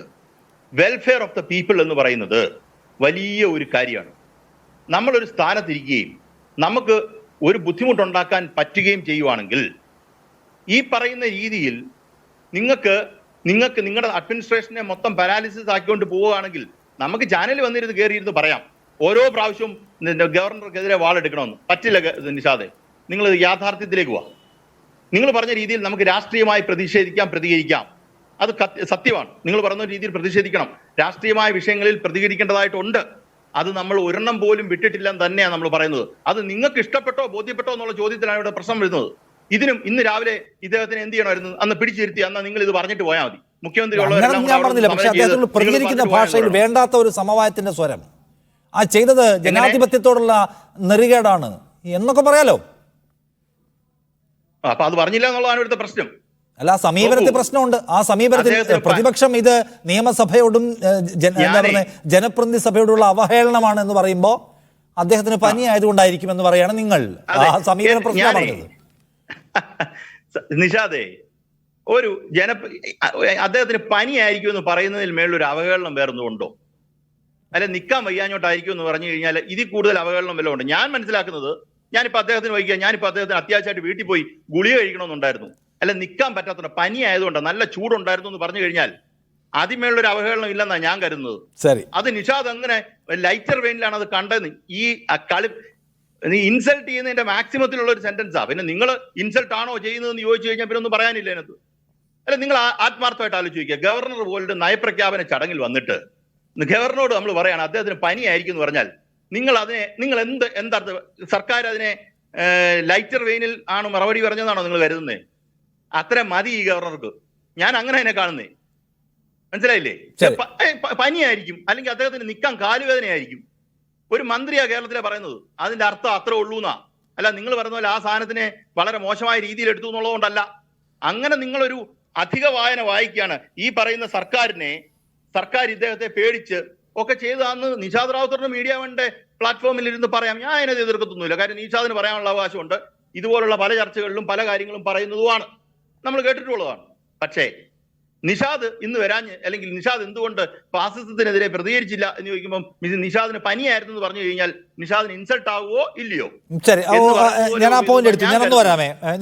വെൽഫെയർ ഓഫ് ദ പീപ്പിൾ എന്ന് പറയുന്നത് വലിയ ഒരു കാര്യമാണ്. നമ്മളൊരു സ്ഥാനത്തിരിക്കുകയും നമുക്ക് ഒരു ബുദ്ധിമുട്ടുണ്ടാക്കാൻ പറ്റുകയും ചെയ്യുവാണെങ്കിൽ ഈ പറയുന്ന രീതിയിൽ നിങ്ങൾക്ക് നിങ്ങളുടെ അഡ്മിനിസ്ട്രേഷനെ മൊത്തം പാരാലിസിസ് ആക്കിക്കൊണ്ട് പോവുകയാണെങ്കിൽ നമുക്ക് ചാനലിൽ വന്നിരുന്ന് കയറിയിരുന്ന് പറയാം ഓരോ പ്രാവശ്യവും ഗവർണർക്കെതിരെ വാളെടുക്കണമെന്ന്. പറ്റില്ല നിഷാദെ, നിങ്ങൾ യാഥാർത്ഥ്യത്തിലേക്ക് പോവാ. നിങ്ങൾ പറഞ്ഞ രീതിയിൽ നമുക്ക് രാഷ്ട്രീയമായി പ്രതികരിക്കാം. അത് സത്യമാണ്. നിങ്ങൾ പറഞ്ഞ രീതിയിൽ പ്രതിഷേധിക്കണം. രാഷ്ട്രീയമായ വിഷയങ്ങളിൽ പ്രതികരിക്കേണ്ടതായിട്ടുണ്ട്. അത് നമ്മൾ ഒരെണ്ണം പോലും വിട്ടിട്ടില്ലെന്ന് തന്നെയാണ് നമ്മൾ പറയുന്നത്. അത് നിങ്ങൾക്ക് ഇഷ്ടപ്പെട്ടോ ബോധ്യപ്പെട്ടോ എന്നുള്ള ചോദ്യത്തിലാണ് ഇവിടെ പ്രശ്നം വരുന്നത്. ഇന്ന് രാവിലെ ഇദ്ദേഹത്തിന് എന്ത് ചെയ്യണമായിരുന്നു? അന്ന് പിടിച്ചിരുത്തി അന്ന് നിങ്ങൾ ഇത് പറഞ്ഞിട്ട് പോയാൽ മതി. മുഖ്യമന്ത്രി പ്രതികരിക്കുന്ന ഭാഷയിൽ വേണ്ടാത്ത ഒരു സമവായത്തിന്റെ സ്വരം ആ ചെയ്തത് ജനാധിപത്യത്തോടുള്ള നെറികേടാണ് എന്നൊക്കെ പറയാലോ. അപ്പൊ അത് പറഞ്ഞില്ല എന്നുള്ളതാണ് ഇവിടുത്തെ പ്രശ്നം. അല്ല, സമീപനത്തിൽ പ്രശ്നമുണ്ട്. ആ സമീപനത്തിൽ പ്രതിപക്ഷം ഇത് നിയമസഭയോടും ജനപ്രതിനിധി സഭയോടുള്ള അവഹേളനമാണ് എന്ന് പറയുമ്പോൾ അദ്ദേഹത്തിന് പനി ആയതുകൊണ്ടായിരിക്കും എന്ന് പറയാണ് നിങ്ങൾ. ആ സമീപന പ്രശ്നം പറഞ്ഞത്. നിഷാദേ, അദ്ദേഹത്തിന് പനി ആയിരിക്കും എന്ന് പറയുന്നതിൽ മേലൊരു അവഹേളനം വേറൊന്നുണ്ടോ? അല്ലെ നിൽക്കാൻ വയ്യാഞ്ഞോട്ടായിരിക്കും എന്ന് പറഞ്ഞു കഴിഞ്ഞാൽ ഇതിൽ കൂടുതൽ അവഹേളനം വല്ലതും ഉണ്ട്? ഞാൻ മനസ്സിലാക്കുന്നത്, ഞാനിപ്പോ അദ്ദേഹത്തിന് അത്യാവശ്യമായിട്ട് വീട്ടിൽ പോയി ഗുളിക കഴിക്കണമെന്നുണ്ടായിരുന്നു, അല്ല നിൽക്കാൻ പറ്റാത്ത പനി ആയതുകൊണ്ട് നല്ല ചൂടുണ്ടായിരുന്നു എന്ന് പറഞ്ഞു കഴിഞ്ഞാൽ അതിന്മേലൊരു അവഹേളനം ഇല്ലെന്നാണ് ഞാൻ കരുതുന്നത്. ശരി, അത് നിഷാദ് അങ്ങനെ ലൈറ്റർ വെയിനിലാണ് അത് കണ്ടത്. ഈ നീ ഇൻസൾട്ട് ചെയ്യുന്നതിന്റെ മാക്സിമത്തിലുള്ള ഒരു സെന്റൻസാ. പിന്നെ നിങ്ങൾ ഇൻസൾട്ട് ആണോ ചെയ്യുന്നതെന്ന് ചോദിച്ചു കഴിഞ്ഞാൽ പിന്നെ ഒന്നും പറയാനില്ല അതിനകത്ത്. അല്ല, നിങ്ങൾ ആത്മാർത്ഥമായിട്ട് ആലോചിക്കുക. ഗവർണർ പോലും നയപ്രഖ്യാപന ചടങ്ങിൽ വന്നിട്ട് ഗവർണറോട് നമ്മൾ പറയാണ് അദ്ദേഹത്തിന് പനി ആയിരിക്കും എന്ന് പറഞ്ഞാൽ നിങ്ങൾ എന്താർത്ഥം? സർക്കാർ അതിനെ ലൈറ്റർ വെയിനിൽ ആണ് മറുപടി പറഞ്ഞതാണോ നിങ്ങൾ കരുതുന്നത്? അത്ര മതി ഈ ഗവർണർക്ക്. ഞാൻ അങ്ങനെ അതിനെ കാണുന്നേ. മനസ്സിലായില്ലേ? പനിയായിരിക്കും, അല്ലെങ്കിൽ അദ്ദേഹത്തിന് നിൽക്കാൻ കാലുവേദനയായിരിക്കും. ഒരു മന്ത്രിയാ കേരളത്തിലെ പറയുന്നത്. അതിന്റെ അർത്ഥം അത്രേ ഉള്ളൂന്നാ. അല്ല, നിങ്ങൾ പറയുന്ന പോലെ ആ സാധനത്തിനെ വളരെ മോശമായ രീതിയിൽ എടുത്തു എന്നുള്ളതുകൊണ്ടല്ല. അങ്ങനെ നിങ്ങളൊരു അധിക വായന വായിക്കുകയാണ്. ഈ പറയുന്ന സർക്കാർ ഇദ്ദേഹത്തെ പേടിച്ച് ഒക്കെ ചെയ്താന്ന് നിഷാദ് റാവുത്തറിന്റെ മീഡിയ വണ്ടെ പ്ലാറ്റ്ഫോമിൽ ഇരുന്ന് പറയാം. ഞാൻ അതിനെ എതിർക്കത്തൊന്നുമില്ല. കാര്യം നിഷാദിന് പറയാനുള്ള അവകാശമുണ്ട്. ഇതുപോലുള്ള പല ചർച്ചകളിലും പല കാര്യങ്ങളും പറയുന്നതുമാണ്, നമ്മൾ കേട്ടിട്ടുള്ളതാണ്. പക്ഷേ നിഷാദ് ഇന്ന് വരാഞ്ഞ്, അല്ലെങ്കിൽ നിഷാദ് എന്തുകൊണ്ട് ഫാസിസത്തിനെതിരെ പ്രതികരിച്ചില്ല എന്ന് ചോദിക്കുമ്പോൾ നിഷാദിന് പനിയായിരുന്നു എന്ന് പറഞ്ഞു കഴിഞ്ഞാൽ നിഷാദിന് ഇൻസൾട്ട് ആവുമോ ഇല്ലയോ? ശരി, ഞാൻ ആ പോയിന്റ് എടുത്തു.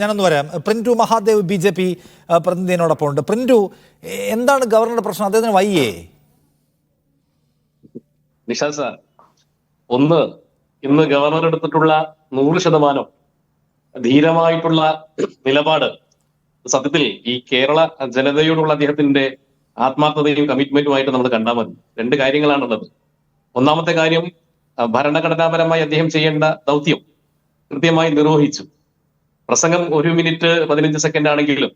ഞാനൊന്ന് വരാം. പ്രിന്റു മഹാദേവ് BJP പ്രതിനിധിയോടൊപ്പം ഉണ്ട്. പ്രിന്റു, എന്താണ് ഗവർണറുടെ പ്രശ്നം? അദ്ദേഹത്തിന് വയ്യേ? നിഷാദ് സാർ, ഇന്ന് ഗവർണർ എടുത്തിട്ടുള്ള 100% ധീരമായിട്ടുള്ള നിലപാട് സത്യത്തിൽ ഈ കേരള ജനതയോടുള്ള അദ്ദേഹത്തിന്റെ ആത്മാർത്ഥതയും കമ്മിറ്റ്മെന്റുമായിട്ട് നമ്മൾ കണ്ടാൽ മതി. 2 കാര്യങ്ങളാണുള്ളത്. ഒന്നാമത്തെ കാര്യം, ഭരണഘടനാപരമായി അദ്ദേഹം ചെയ്യേണ്ട ദൗത്യം കൃത്യമായി നിർവഹിച്ചു. പ്രസംഗം 1 മിനിറ്റ് 15 സെക്കൻഡ് ആണെങ്കിലും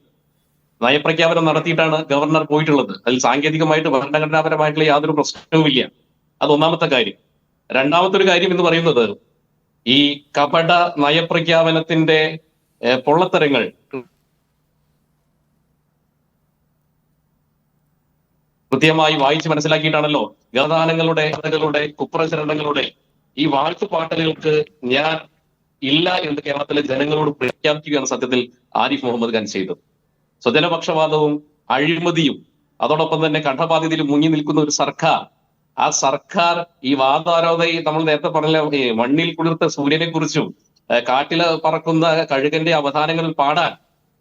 നയപ്രഖ്യാപനം നടത്തിയിട്ടാണ് ഗവർണർ പോയിട്ടുള്ളത്. അതിൽ സാങ്കേതികമായിട്ട് ഭരണഘടനാപരമായിട്ടുള്ള യാതൊരു പ്രശ്നവുമില്ല. അത് ഒന്നാമത്തെ കാര്യം. രണ്ടാമത്തെ ഒരു കാര്യം എന്ന് പറയുന്നത്, ഈ കപട നയപ്രഖ്യാപനത്തിന്റെ പൊള്ളത്തരങ്ങൾ കൃത്യമായി വായിച്ച് മനസ്സിലാക്കിയിട്ടാണല്ലോ ഗതാനങ്ങളുടെ കുപ്രചരണങ്ങളുടെ ഈ വാഴ്ത്തുപാട്ടലുകൾക്ക് ഞാൻ ഇല്ല എന്ന് കേരളത്തിലെ ജനങ്ങളോട് പ്രഖ്യാപിക്കുകയാണ് സത്യത്തിൽ ആരിഫ് മുഹമ്മദ് ഖാൻ ചെയ്തത്. സ്വജനപക്ഷപാതവും അഴിമതിയും അതോടൊപ്പം തന്നെ കഠബാധ്യതയിൽ മുങ്ങി നിൽക്കുന്ന ഒരു സർക്കാർ, ആ സർക്കാർ ഈ വാദാരോധയെ നമ്മൾ നേരത്തെ പറഞ്ഞ മണ്ണിൽ കുളിർത്ത സൂര്യനെ കുറിച്ചും കാട്ടില് പറക്കുന്ന കഴുകന്റെ അവധാനങ്ങളിൽ പാടാൻ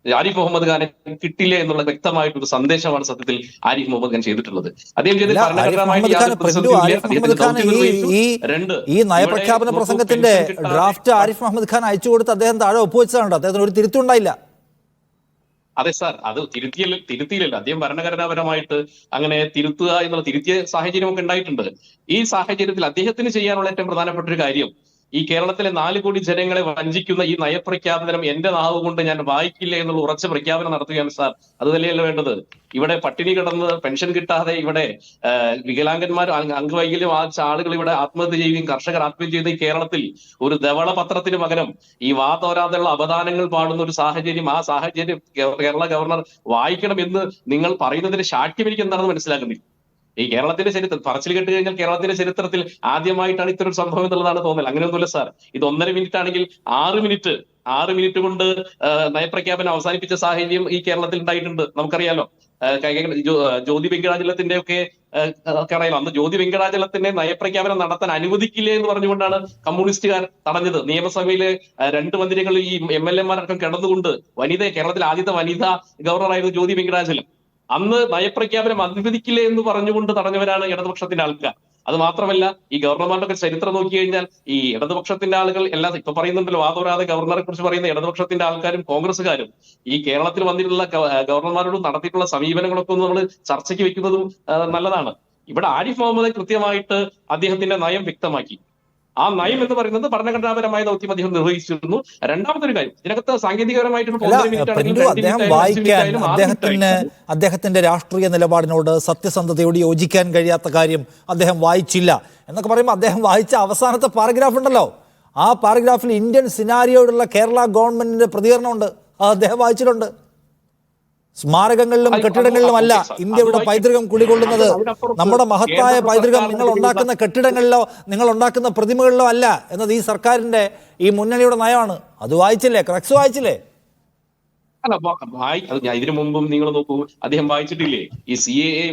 ആരിഫ് മുഹമ്മദ് ഖാനെ കിട്ടില്ല എന്നുള്ള വ്യക്തമായിട്ടൊരു സന്ദേശമാണ് സത്യത്തിൽ ആരിഫ് മുഹമ്മദ് ഖാൻ ചെയ്തിട്ടുള്ളത്. അദ്ദേഹം ചെയ്ത് ഭരണഘടനാപരമായിട്ട് യാതൊരു പ്രതിസന്ധിയുമില്ല. അദ്ദേഹത്തിന്റെ ദൗത്യം നിർവഹിച്ചു. രണ്ട്, ഈ നയപ്രഖ്യാപന പ്രസംഗത്തിന്റെ ഡ്രാഫ്റ്റ് ആരിഫ് മുഹമ്മദ് ഖാൻ അയച്ചു കൊടുത്ത് അദ്ദേഹം താഴെ ഒപ്പുവെച്ചതാണ്. അദ്ദേഹത്തിന് ഒരു തിരുത്തുണ്ടായില്ല. അതെ സാർ, അത് തിരുത്തിയില്ലല്ലോ. അദ്ദേഹം ഭരണഘടനാപരമായിട്ട് അങ്ങനെ തിരുത്തുക എന്നുള്ള തിരുത്തിയ സാഹചര്യമൊക്കെ ഉണ്ടായിട്ടുണ്ട്. ഈ സാഹചര്യത്തിൽ അദ്ദേഹത്തിന് ചെയ്യാനുള്ള ഏറ്റവും പ്രധാനപ്പെട്ട ഒരു കാര്യം, ഈ കേരളത്തിലെ 4 കോടി ജനങ്ങളെ വഞ്ചിക്കുന്ന ഈ നയപ്രഖ്യാപനം എന്റെ നാവ് കൊണ്ട് ഞാൻ വായിക്കില്ല എന്നുള്ള ഉറച്ച പ്രഖ്യാപനം നടത്തുകയാണ് സാർ. അത് തന്നെയല്ല വേണ്ടത്. ഇവിടെ പട്ടിണി കിടന്ന് പെൻഷൻ കിട്ടാതെ ഇവിടെ വികലാംഗന്മാർ അംഗവൈകല്യം ബാധിച്ച ആളുകൾ ഇവിടെ ആത്മഹത്യ ചെയ്യുകയും കർഷകർ ആത്മഹത്യ ചെയ്ത ഈ കേരളത്തിൽ ഒരു ധവള പത്രത്തിന് പകരം ഈ വാതോരാതെയുള്ള അവദാനങ്ങൾ പാടുന്ന ഒരു സാഹചര്യം, ആ സാഹചര്യം കേരള ഗവർണർ വായിക്കണം എന്ന് നിങ്ങൾ പറയുന്നതിന്റെ ശാഠ്യം എനിക്ക് എന്താണെന്ന് മനസ്സിലാക്കുന്നില്ല. ഈ കേരളത്തിന്റെ ചരിത്രം പറച്ചിൽ കേട്ട് കഴിഞ്ഞാൽ കേരളത്തിന്റെ ചരിത്രത്തിൽ ആദ്യമായിട്ടാണ് ഇത്തരം ഒരു സംഭവം എന്നുള്ളതാണ് തോന്നൽ. അങ്ങനെയൊന്നുമില്ല സാർ. ഇത് 1.5 മിനിറ്റ് ആണെങ്കിൽ 6 മിനിറ്റ് കൊണ്ട് നയപ്രഖ്യാപനം അവസാനിപ്പിച്ച സാഹചര്യം ഈ കേരളത്തിൽ ഉണ്ടായിട്ടുണ്ട്. നമുക്കറിയാലോ. ജ്യോതി വെങ്കടാചലത്തിന്റെ ഒക്കെ അറിയാലോ. അന്ന് ജ്യോതി വെങ്കടാചലത്തിന്റെ നയപ്രഖ്യാപനം നടത്താൻ അനുവദിക്കില്ലേ എന്ന് പറഞ്ഞുകൊണ്ടാണ് കമ്മ്യൂണിസ്റ്റുകാർ തടഞ്ഞത്. നിയമസഭയിലെ 2 മന്ദിരങ്ങളിൽ ഈ MLA മാരടക്കം കിടന്നുകൊണ്ട് കേരളത്തിലെ ആദ്യത്തെ വനിതാ ഗവർണറായിരുന്നു ജ്യോതി വെങ്കടാചലം. അന്ന് നയപ്രഖ്യാപനം അനുവദിക്കില്ലേ എന്ന് പറഞ്ഞുകൊണ്ട് തടഞ്ഞവരാണ് ഇടതുപക്ഷത്തിന്റെ ആൾക്കാർ. അത് മാത്രമല്ല, ഈ ഗവർണർമാരുടെ ചരിത്രം നോക്കി കഴിഞ്ഞാൽ ഈ ഇടതുപക്ഷത്തിന്റെ ആളുകൾ എല്ലാം ഇപ്പൊ പറയുന്നുണ്ടല്ലോ, വാതോരാതെ ഗവർണറെ കുറിച്ച് പറയുന്ന ഇടതുപക്ഷത്തിന്റെ ആൾക്കാരും കോൺഗ്രസ്സുകാരും ഈ കേരളത്തിൽ വന്നിട്ടുള്ള ഗവർണർമാരോട് നടത്തിയിട്ടുള്ള സമീപനങ്ങളൊക്കെ ഒന്ന് നമ്മൾ ചർച്ചയ്ക്ക് വെക്കുന്നതും നല്ലതാണ്. ഇവിടെ ആരിഫ് മുഹമ്മദ് കൃത്യമായിട്ട് അദ്ദേഹത്തിന്റെ നയം വ്യക്തമാക്കി. ആ നയം എന്ന് പറയുന്നത് ഭരണഘടനാപരമായ ദൗത്യം അദ്ദേഹം നിർവഹിച്ചിരുന്നു. രണ്ടാമത്തെ ഒരു കാര്യം, ഇതിനകത്ത് സാങ്കേതികപരമായിട്ട് അദ്ദേഹത്തിന്റെ രാഷ്ട്രീയ നിലപാടിനോട് സത്യസന്ധതയോട് യോജിക്കാൻ കഴിയാത്ത കാര്യം അദ്ദേഹം വായിച്ചില്ല എന്നൊക്കെ പറയുമ്പോൾ അദ്ദേഹം വായിച്ച അവസാനത്തെ പാരഗ്രാഫ് ഉണ്ടല്ലോ, ആ പാരഗ്രാഫിൽ ഇന്ത്യൻ സിനാരിയോടുള്ള കേരള ഗവൺമെന്റിന്റെ പ്രതികരണമുണ്ട്. അത് അദ്ദേഹം വായിച്ചിട്ടുണ്ട്. സ്മാരകങ്ങളിലും കെട്ടിടങ്ങളിലുമല്ല ഇന്ത്യയുടെ പൈതൃകം കുടികൊള്ളുന്നത്. നമ്മുടെ മഹത്തായ പൈതൃകം നിങ്ങൾ ഉണ്ടാക്കുന്ന കെട്ടിടങ്ങളിലോ നിങ്ങൾ ഉണ്ടാക്കുന്ന പ്രതിമകളിലോ അല്ല എന്നത് ഈ സർക്കാരിന്റെ ഈ മുന്നണിയുടെ നയമാണ്. അത് വായിച്ചില്ലേ? ക്രക്സ് വായിച്ചില്ലേ? അല്ല, ഇതിനു മുമ്പും നിങ്ങൾ നോക്കൂ, അദ്ദേഹം വായിച്ചിട്ടില്ലേ ഈ CAA?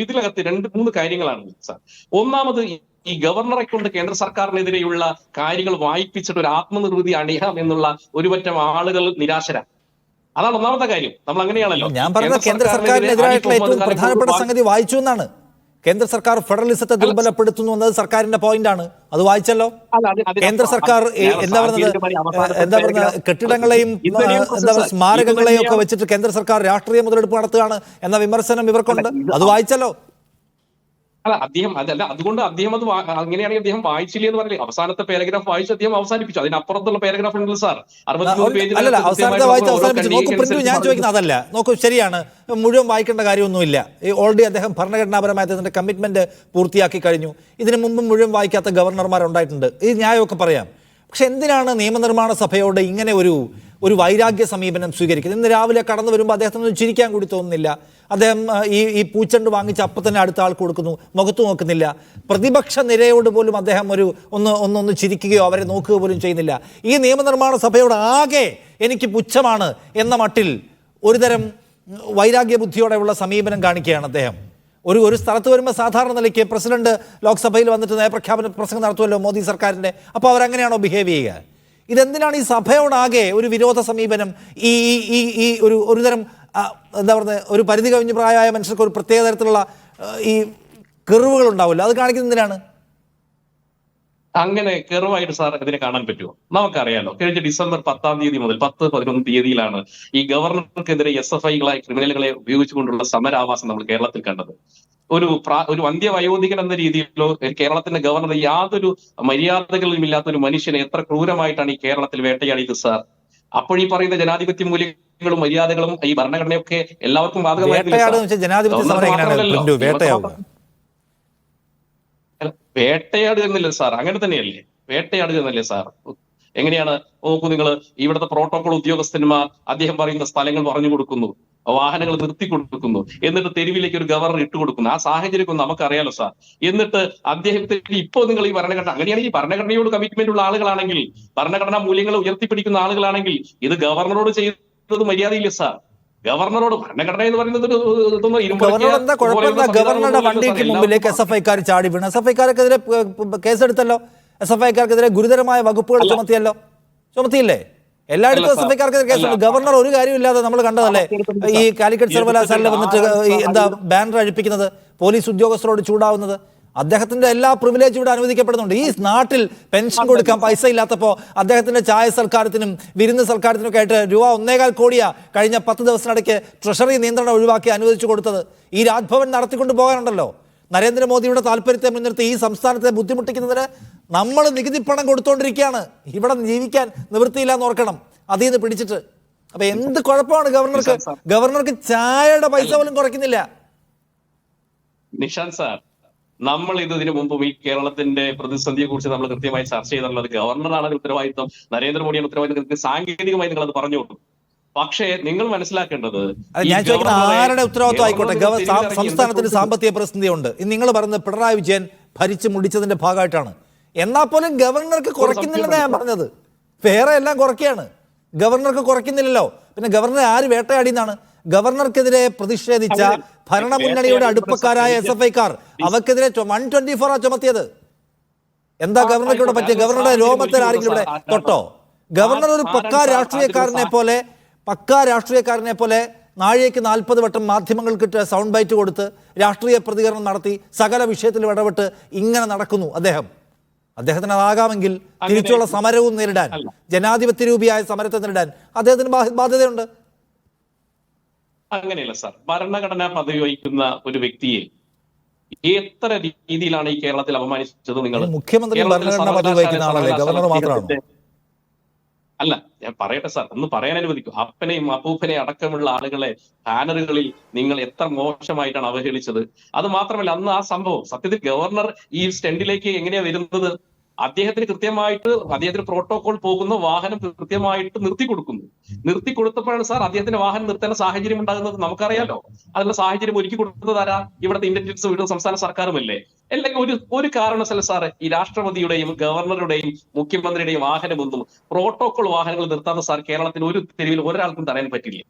ഇതിനകത്ത് 2-3 കാര്യങ്ങളാണ് സാർ. ഒന്നാമത്, ഈ ഗവർണറെ കൊണ്ട് കേന്ദ്ര സർക്കാരിനെതിരെയുള്ള കാര്യങ്ങൾ വായിപ്പിച്ചിട്ട് ഒരു ആത്മനിർവൃതി അണിയാം എന്നുള്ള ഒരുപറ്റം ആളുകൾ നിരാശരാണ്. അതാണ് ഒന്നാമത്തെ കാര്യം. നമ്മൾ അങ്ങനെയാണല്ലോ. ഞാൻ പറഞ്ഞത് കേന്ദ്ര സർക്കാരിനെതിരായിട്ടുള്ള ഏറ്റവും പ്രധാനപ്പെട്ട സംഗതി വായിച്ചു എന്നാണ്. കേന്ദ്ര സർക്കാർ ഫെഡറലിസത്തെ ദുർബലപ്പെടുത്തുന്നു എന്നത് സർക്കാരിന്റെ പോയിന്റ് ആണ്. അത് വായിച്ചല്ലോ. കേന്ദ്ര സർക്കാർ എന്താ പറയുന്നത്, കെട്ടിടങ്ങളെയും സ്മാരകങ്ങളെയും ഒക്കെ വെച്ചിട്ട് കേന്ദ്ര സർക്കാർ രാഷ്ട്രീയ മുതലെടുപ്പ് നടത്തുകയാണ് എന്ന വിമർശനം ഇവർക്കുണ്ട്. അത് വായിച്ചല്ലോ. അതുകൊണ്ട് അദ്ദേഹം അത് അങ്ങനെയാണെങ്കിൽ അദ്ദേഹം വായിച്ചില്ലേ എന്ന് പറഞ്ഞില്ലേ? അവസാനത്തെ പാരഗ്രാഫ് വായിച്ച് അദ്ദേഹം അവസാനിപ്പിച്ചു. അതിനപ്പുറത്തുള്ള പാരഗ്രാഫ് ഉണ്ടല്ലോ സാർ. 63 പേജ് ഞാൻ ചോദിക്കുന്നത് അതല്ല. നോക്കൂ, ശരിയാണ്, മുഴുവൻ വായിക്കേണ്ട കാര്യമൊന്നുമില്ല. ഓൾറെഡി അദ്ദേഹം ഭരണഘടനാപരമായ അതിന്റെ കമ്മിറ്റ്മെന്റ് പൂർത്തിയാക്കി കഴിഞ്ഞു. ഇതിനു മുമ്പ് മുഴുവൻ വായിക്കാത്ത ഗവർണർമാരുണ്ടായിട്ടുണ്ട്. ഈ ന്യായമൊക്കെ പറയാം. പക്ഷെ എന്തിനാണ് നിയമനിർമ്മാണ സഭയോട് ഇങ്ങനെ ഒരു വൈരാഗ്യ സമീപനം സ്വീകരിക്കുന്നത്? ഇന്ന് രാവിലെ കടന്നു വരുമ്പോൾ അദ്ദേഹത്തിന് ചിരിക്കാൻ കൂടി തോന്നുന്നില്ല. അദ്ദേഹം ഈ പൂച്ചണ്ട് വാങ്ങിച്ച് അപ്പം തന്നെ അടുത്ത ആൾക്ക് കൊടുക്കുന്നു, മുഖത്ത് നോക്കുന്നില്ല. പ്രതിപക്ഷ നിരയോട് പോലും അദ്ദേഹം ഒന്ന് ചിരിക്കുകയോ അവരെ നോക്കുക പോലും ചെയ്യുന്നില്ല. ഈ നിയമനിർമ്മാണ സഭയോട് ആകെ എനിക്ക് പുച്ഛമാണ് എന്ന മട്ടിൽ ഒരുതരം വൈരാഗ്യ ബുദ്ധിയോടെയുള്ള സമീപനം കാണിക്കുകയാണ് അദ്ദേഹം. ഒരു സ്ഥലത്ത് വരുമ്പോൾ സാധാരണ നിലയ്ക്ക് പ്രസിഡന്റ് ലോക്സഭയിൽ വന്നിട്ട് നയപ്രഖ്യാപന പ്രസംഗം നടത്തുമല്ലോ മോദി സർക്കാരിൻ്റെ. അപ്പോൾ അവരങ്ങനെയാണോ ബിഹേവ് ചെയ്യുക? ഇതെന്തിനാണ് ഈ സഭയോടാകെ ഒരു വിരോധ സമീപനം? ഈ ഒരുതരം എന്താ പറയുക, ഒരു പരിധി കവിഞ്ഞ് പ്രായമായ മനുഷ്യർക്ക് ഒരു പ്രത്യേക തരത്തിലുള്ള ഈ കെറിവുകൾ ഉണ്ടാവില്ല, അത് കാണിക്കുന്നതിനാണ്. അങ്ങനെ കെറുവായിട്ട് സാർ ഇതിനെ കാണാൻ പറ്റുമോ? നമുക്കറിയാലോ, കഴിഞ്ഞ ഡിസംബർ 10 മുതൽ 10-11 തീയതിയിലാണ് ഈ ഗവർണർക്കെതിരെ SFI-കളായ ക്രിമിനലുകളെ ഉപയോഗിച്ചുകൊണ്ടുള്ള സമരാവാസം നമ്മൾ കേരളത്തിൽ കണ്ടത്. ഒരു വന്ധ്യവയോധികൻ എന്ന രീതിയിലോ കേരളത്തിന്റെ ഗവർണർ യാതൊരു മര്യാദകളും ഇല്ലാത്ത ഒരു മനുഷ്യനെ എത്ര ക്രൂരമായിട്ടാണ് ഈ കേരളത്തിൽ വേട്ടയാടിയത് സാർ. അപ്പോൾ ഈ പറയുന്ന ജനാധിപത്യ മൂല്യങ്ങളും മര്യാദകളും ഈ ഭരണഘടനയൊക്കെ എല്ലാവർക്കും വേട്ടയാടുക എന്നല്ലേ സാർ? അങ്ങനെ തന്നെയല്ലേ? വേട്ടയാടുക എന്നല്ലേ സാർ? എങ്ങനെയാണ് നോക്കൂ നിങ്ങൾ, ഇവിടുത്തെ പ്രോട്ടോകോൾ ഉദ്യോഗസ്ഥന്മാർ അദ്ദേഹം പറയുന്ന സ്ഥലങ്ങൾ പറഞ്ഞു കൊടുക്കുന്നു, വാഹനങ്ങൾ നിർത്തി കൊടുക്കുന്നു, എന്നിട്ട് തെരുവിലേക്ക് ഒരു ഗവർണർ ഇട്ടുകൊടുക്കുന്നു. ആ സാഹചര്യം നമുക്കറിയാലോ സാർ. എന്നിട്ട് അദ്ദേഹത്തിന് ഇപ്പോൾ നിങ്ങൾ ഈ ഭരണഘടന, അങ്ങനെയാണെങ്കിൽ ഭരണഘടനയോട് കമ്മിറ്റ്മെന്റ് ഉള്ള ആളുകളാണെങ്കിൽ, ഭരണഘടനാ മൂല്യങ്ങളെ ഉയർത്തിപ്പിടിക്കുന്ന ആളുകളാണെങ്കിൽ ഇത് ഗവർണറോട് ചെയ്തത് മര്യാദയില്ല സാർ. ഗവർണറോട് ഭരണഘടന എന്ന് പറയുന്നത് ഗവർണറുടെ വണ്ടിക്ക് മുമ്പിലേക്ക് SFI-ക്കാർ ചാടി വീണ് SFI-ക്കാർക്കെതിരെ കേസെടുത്തല്ലോ. SFI-ക്കാർക്കെതിരെ ഗുരുതരമായ വകുപ്പുകൾ ചുമത്തിയില്ലേ? എല്ലായിടത്തും എസ് എഫ് ഐക്കാർക്ക് കേസുണ്ട്. ഗവർണർ ഒരു കാര്യമില്ലാതെ നമ്മൾ കണ്ടതല്ലേ ഈ കാലിക്കറ്റ് സർവകലാശാലയിൽ വന്നിട്ട് ഈ എന്താ ബാനർ അഴിപ്പിക്കുന്നത്, പോലീസ് ഉദ്യോഗസ്ഥരോട് ചൂടാവുന്നത്. അദ്ദേഹത്തിന്റെ എല്ലാ പ്രിവിലേജും ഇവിടെ അനുവദിക്കപ്പെടുന്നുണ്ട്. ഈ നാട്ടിൽ പെൻഷൻ കൊടുക്കാൻ പൈസ ഇല്ലാത്തപ്പോൾ അദ്ദേഹത്തിന്റെ ചായ സൽക്കാരത്തിനും വിരുന്ന് സൽക്കാരത്തിനൊക്കെ ആയിട്ട് രൂപ 1.25 കോടിയാ കഴിഞ്ഞ 10 ദിവസത്തിനിടയ്ക്ക് ട്രഷറി നിയന്ത്രണം ഒഴിവാക്കി അനുവദിച്ചു കൊടുത്തത്. ഈ രാജ്ഭവൻ നടത്തിക്കൊണ്ട് പോകാനുണ്ടല്ലോ. നരേന്ദ്രമോദിയുടെ താല്പര്യത്തെ മുൻനിർത്തി ഈ സംസ്ഥാനത്തെ ബുദ്ധിമുട്ടിക്കുന്നതിന് നമ്മൾ നികുതി പണം കൊടുത്തുകൊണ്ടിരിക്കുകയാണ്. ഇവിടെ ജീവിക്കാൻ നിവൃത്തിയില്ല എന്ന് ഓർക്കണം, അതിൽ നിന്ന് പിടിച്ചിട്ട്. അപ്പൊ എന്ത് കുഴപ്പമാണ് ഗവർണർക്ക്? ഗവർണർക്ക് ചായയുടെ പൈസ പോലും കുറയ്ക്കുന്നില്ല. നിഷാന്ത് സാർ, നമ്മൾ ഇതിനു മുമ്പ് ഈ കേരളത്തിന്റെ പ്രതിസന്ധിയെ കുറിച്ച് നമ്മൾ കൃത്യമായി ചർച്ച ചെയ്തിട്ടുള്ളത്. ഗവർണറാണ് ഉത്തരവാദിത്വം, നരേന്ദ്രമോദിയാണ് ഉത്തരവാദിത്വം. സാങ്കേതികമായി നിങ്ങൾ അത് പറഞ്ഞോളൂ. പക്ഷേ നിങ്ങൾ മനസ്സിലാക്കേണ്ടത്, ഞാൻ ചോദിക്കുന്ന ആരുടെ ഉത്തരവാദിത്വം ആയിക്കോട്ടെ, സംസ്ഥാനത്തിന് സാമ്പത്തിക പ്രതിസന്ധിയുണ്ട്. നിങ്ങൾ പറയുന്നത് പിണറായി വിജയൻ ഭരിച്ചു മുടിച്ചതിന്റെ ഭാഗമായിട്ടാണ്. എന്നാൽ പോലും ഗവർണർക്ക് കുറയ്ക്കുന്നില്ലെന്നാണ് ഞാൻ പറഞ്ഞത്. വേറെ എല്ലാം കുറയ്ക്കുകയാണ്, ഗവർണർക്ക് കുറയ്ക്കുന്നില്ലല്ലോ. പിന്നെ ഗവർണറെ ആര് വേട്ടയാടിയെന്നാണ്? ഗവർണർക്കെതിരെ പ്രതിഷേധിച്ച ഭരണമുന്നണിയുടെ അടുപ്പക്കാരായ SFIക്കാർ അവർക്കെതിരെ 124 ചുമത്തിയത്. എന്താ ഗവർണർക്ക് ഇവിടെ പറ്റിയ? ഗവർണറുടെ രോമത്തിൽ ആരെങ്കിലും ഇവിടെ തൊട്ടോ? ഗവർണർ ഒരു പക്കാ രാഷ്ട്രീയക്കാരനെ പോലെ നാഴികയ്ക്ക് 40 വട്ടം മാധ്യമങ്ങൾക്ക് സൗണ്ട് ബൈറ്റ് കൊടുത്ത് രാഷ്ട്രീയ പ്രതികരണം നടത്തി സകല വിഷയത്തിലും ഇടപെട്ട് ഇങ്ങനെ നടക്കുന്നു അദ്ദേഹത്തിന് അതാകാമെങ്കിൽ തിരിച്ചുള്ള സമരവും നേരിടാൻ, ജനാധിപത്യ രൂപിയായ സമരത്തെ നേരിടാൻ അദ്ദേഹത്തിന് ബാധ്യതയുണ്ട്. അങ്ങനെയല്ല സാർ, ഭരണഘടനാ പദവി വഹിക്കുന്ന ഒരു വ്യക്തിയെ എത്ര രീതിയിലാണ് ഈ കേരളത്തിൽ അപമാനിച്ചത്? നിങ്ങൾ മുഖ്യമന്ത്രി ഭരണഘടനാ പദവി വഹിക്കുന്ന ആളല്ലേ, ഗവർണർ മാത്രമാണ്. അല്ല, ഞാൻ പറയട്ടെ സാർ, ഒന്ന് പറയാൻ അനുവദിക്കും. അപ്പനെയും അപ്പൂപ്പനെയും അടക്കമുള്ള ആളുകളെ ബാനറുകളിൽ നിങ്ങൾ എത്ര മോശമായിട്ടാണ് അവഹേളിച്ചത്. അത് മാത്രമല്ല, അന്ന് ആ സംഭവം സത്യത്തിൽ ഗവർണർ ഈ സ്റ്റെൻഡിലേക്ക് എങ്ങനെയാ വരുന്നത്? അദ്ദേഹത്തിന് പ്രോട്ടോകോൾ പോകുന്ന വാഹനം കൃത്യമായിട്ട് നിർത്തി കൊടുത്തപ്പോഴാണ് സാർ അദ്ദേഹത്തിന്റെ വാഹനം നിർത്തേണ്ട സാഹചര്യം ഉണ്ടാകുന്നത്. നമുക്കറിയാലോ, അതിനുള്ള സാഹചര്യം ഒരുക്കി കൊടുത്തത് ആരാ? ഇവിടുത്തെ ഇന്റലിജൻസ് സംസ്ഥാന സർക്കാരുമല്ലേ. അല്ലെങ്കിൽ ഒരു കാരണവശാലും സാർ ഈ രാഷ്ട്രപതിയുടെയും ഗവർണറുടെയും മുഖ്യമന്ത്രിയുടെയും വാഹനമൊന്നും പ്രോട്ടോകോൾ വാഹനങ്ങൾ നിർത്താതെ സാർ കേരളത്തിൽ ഒരു തെരുവിൽ ഒരാൾക്കും തടയാൻ പറ്റില്ല.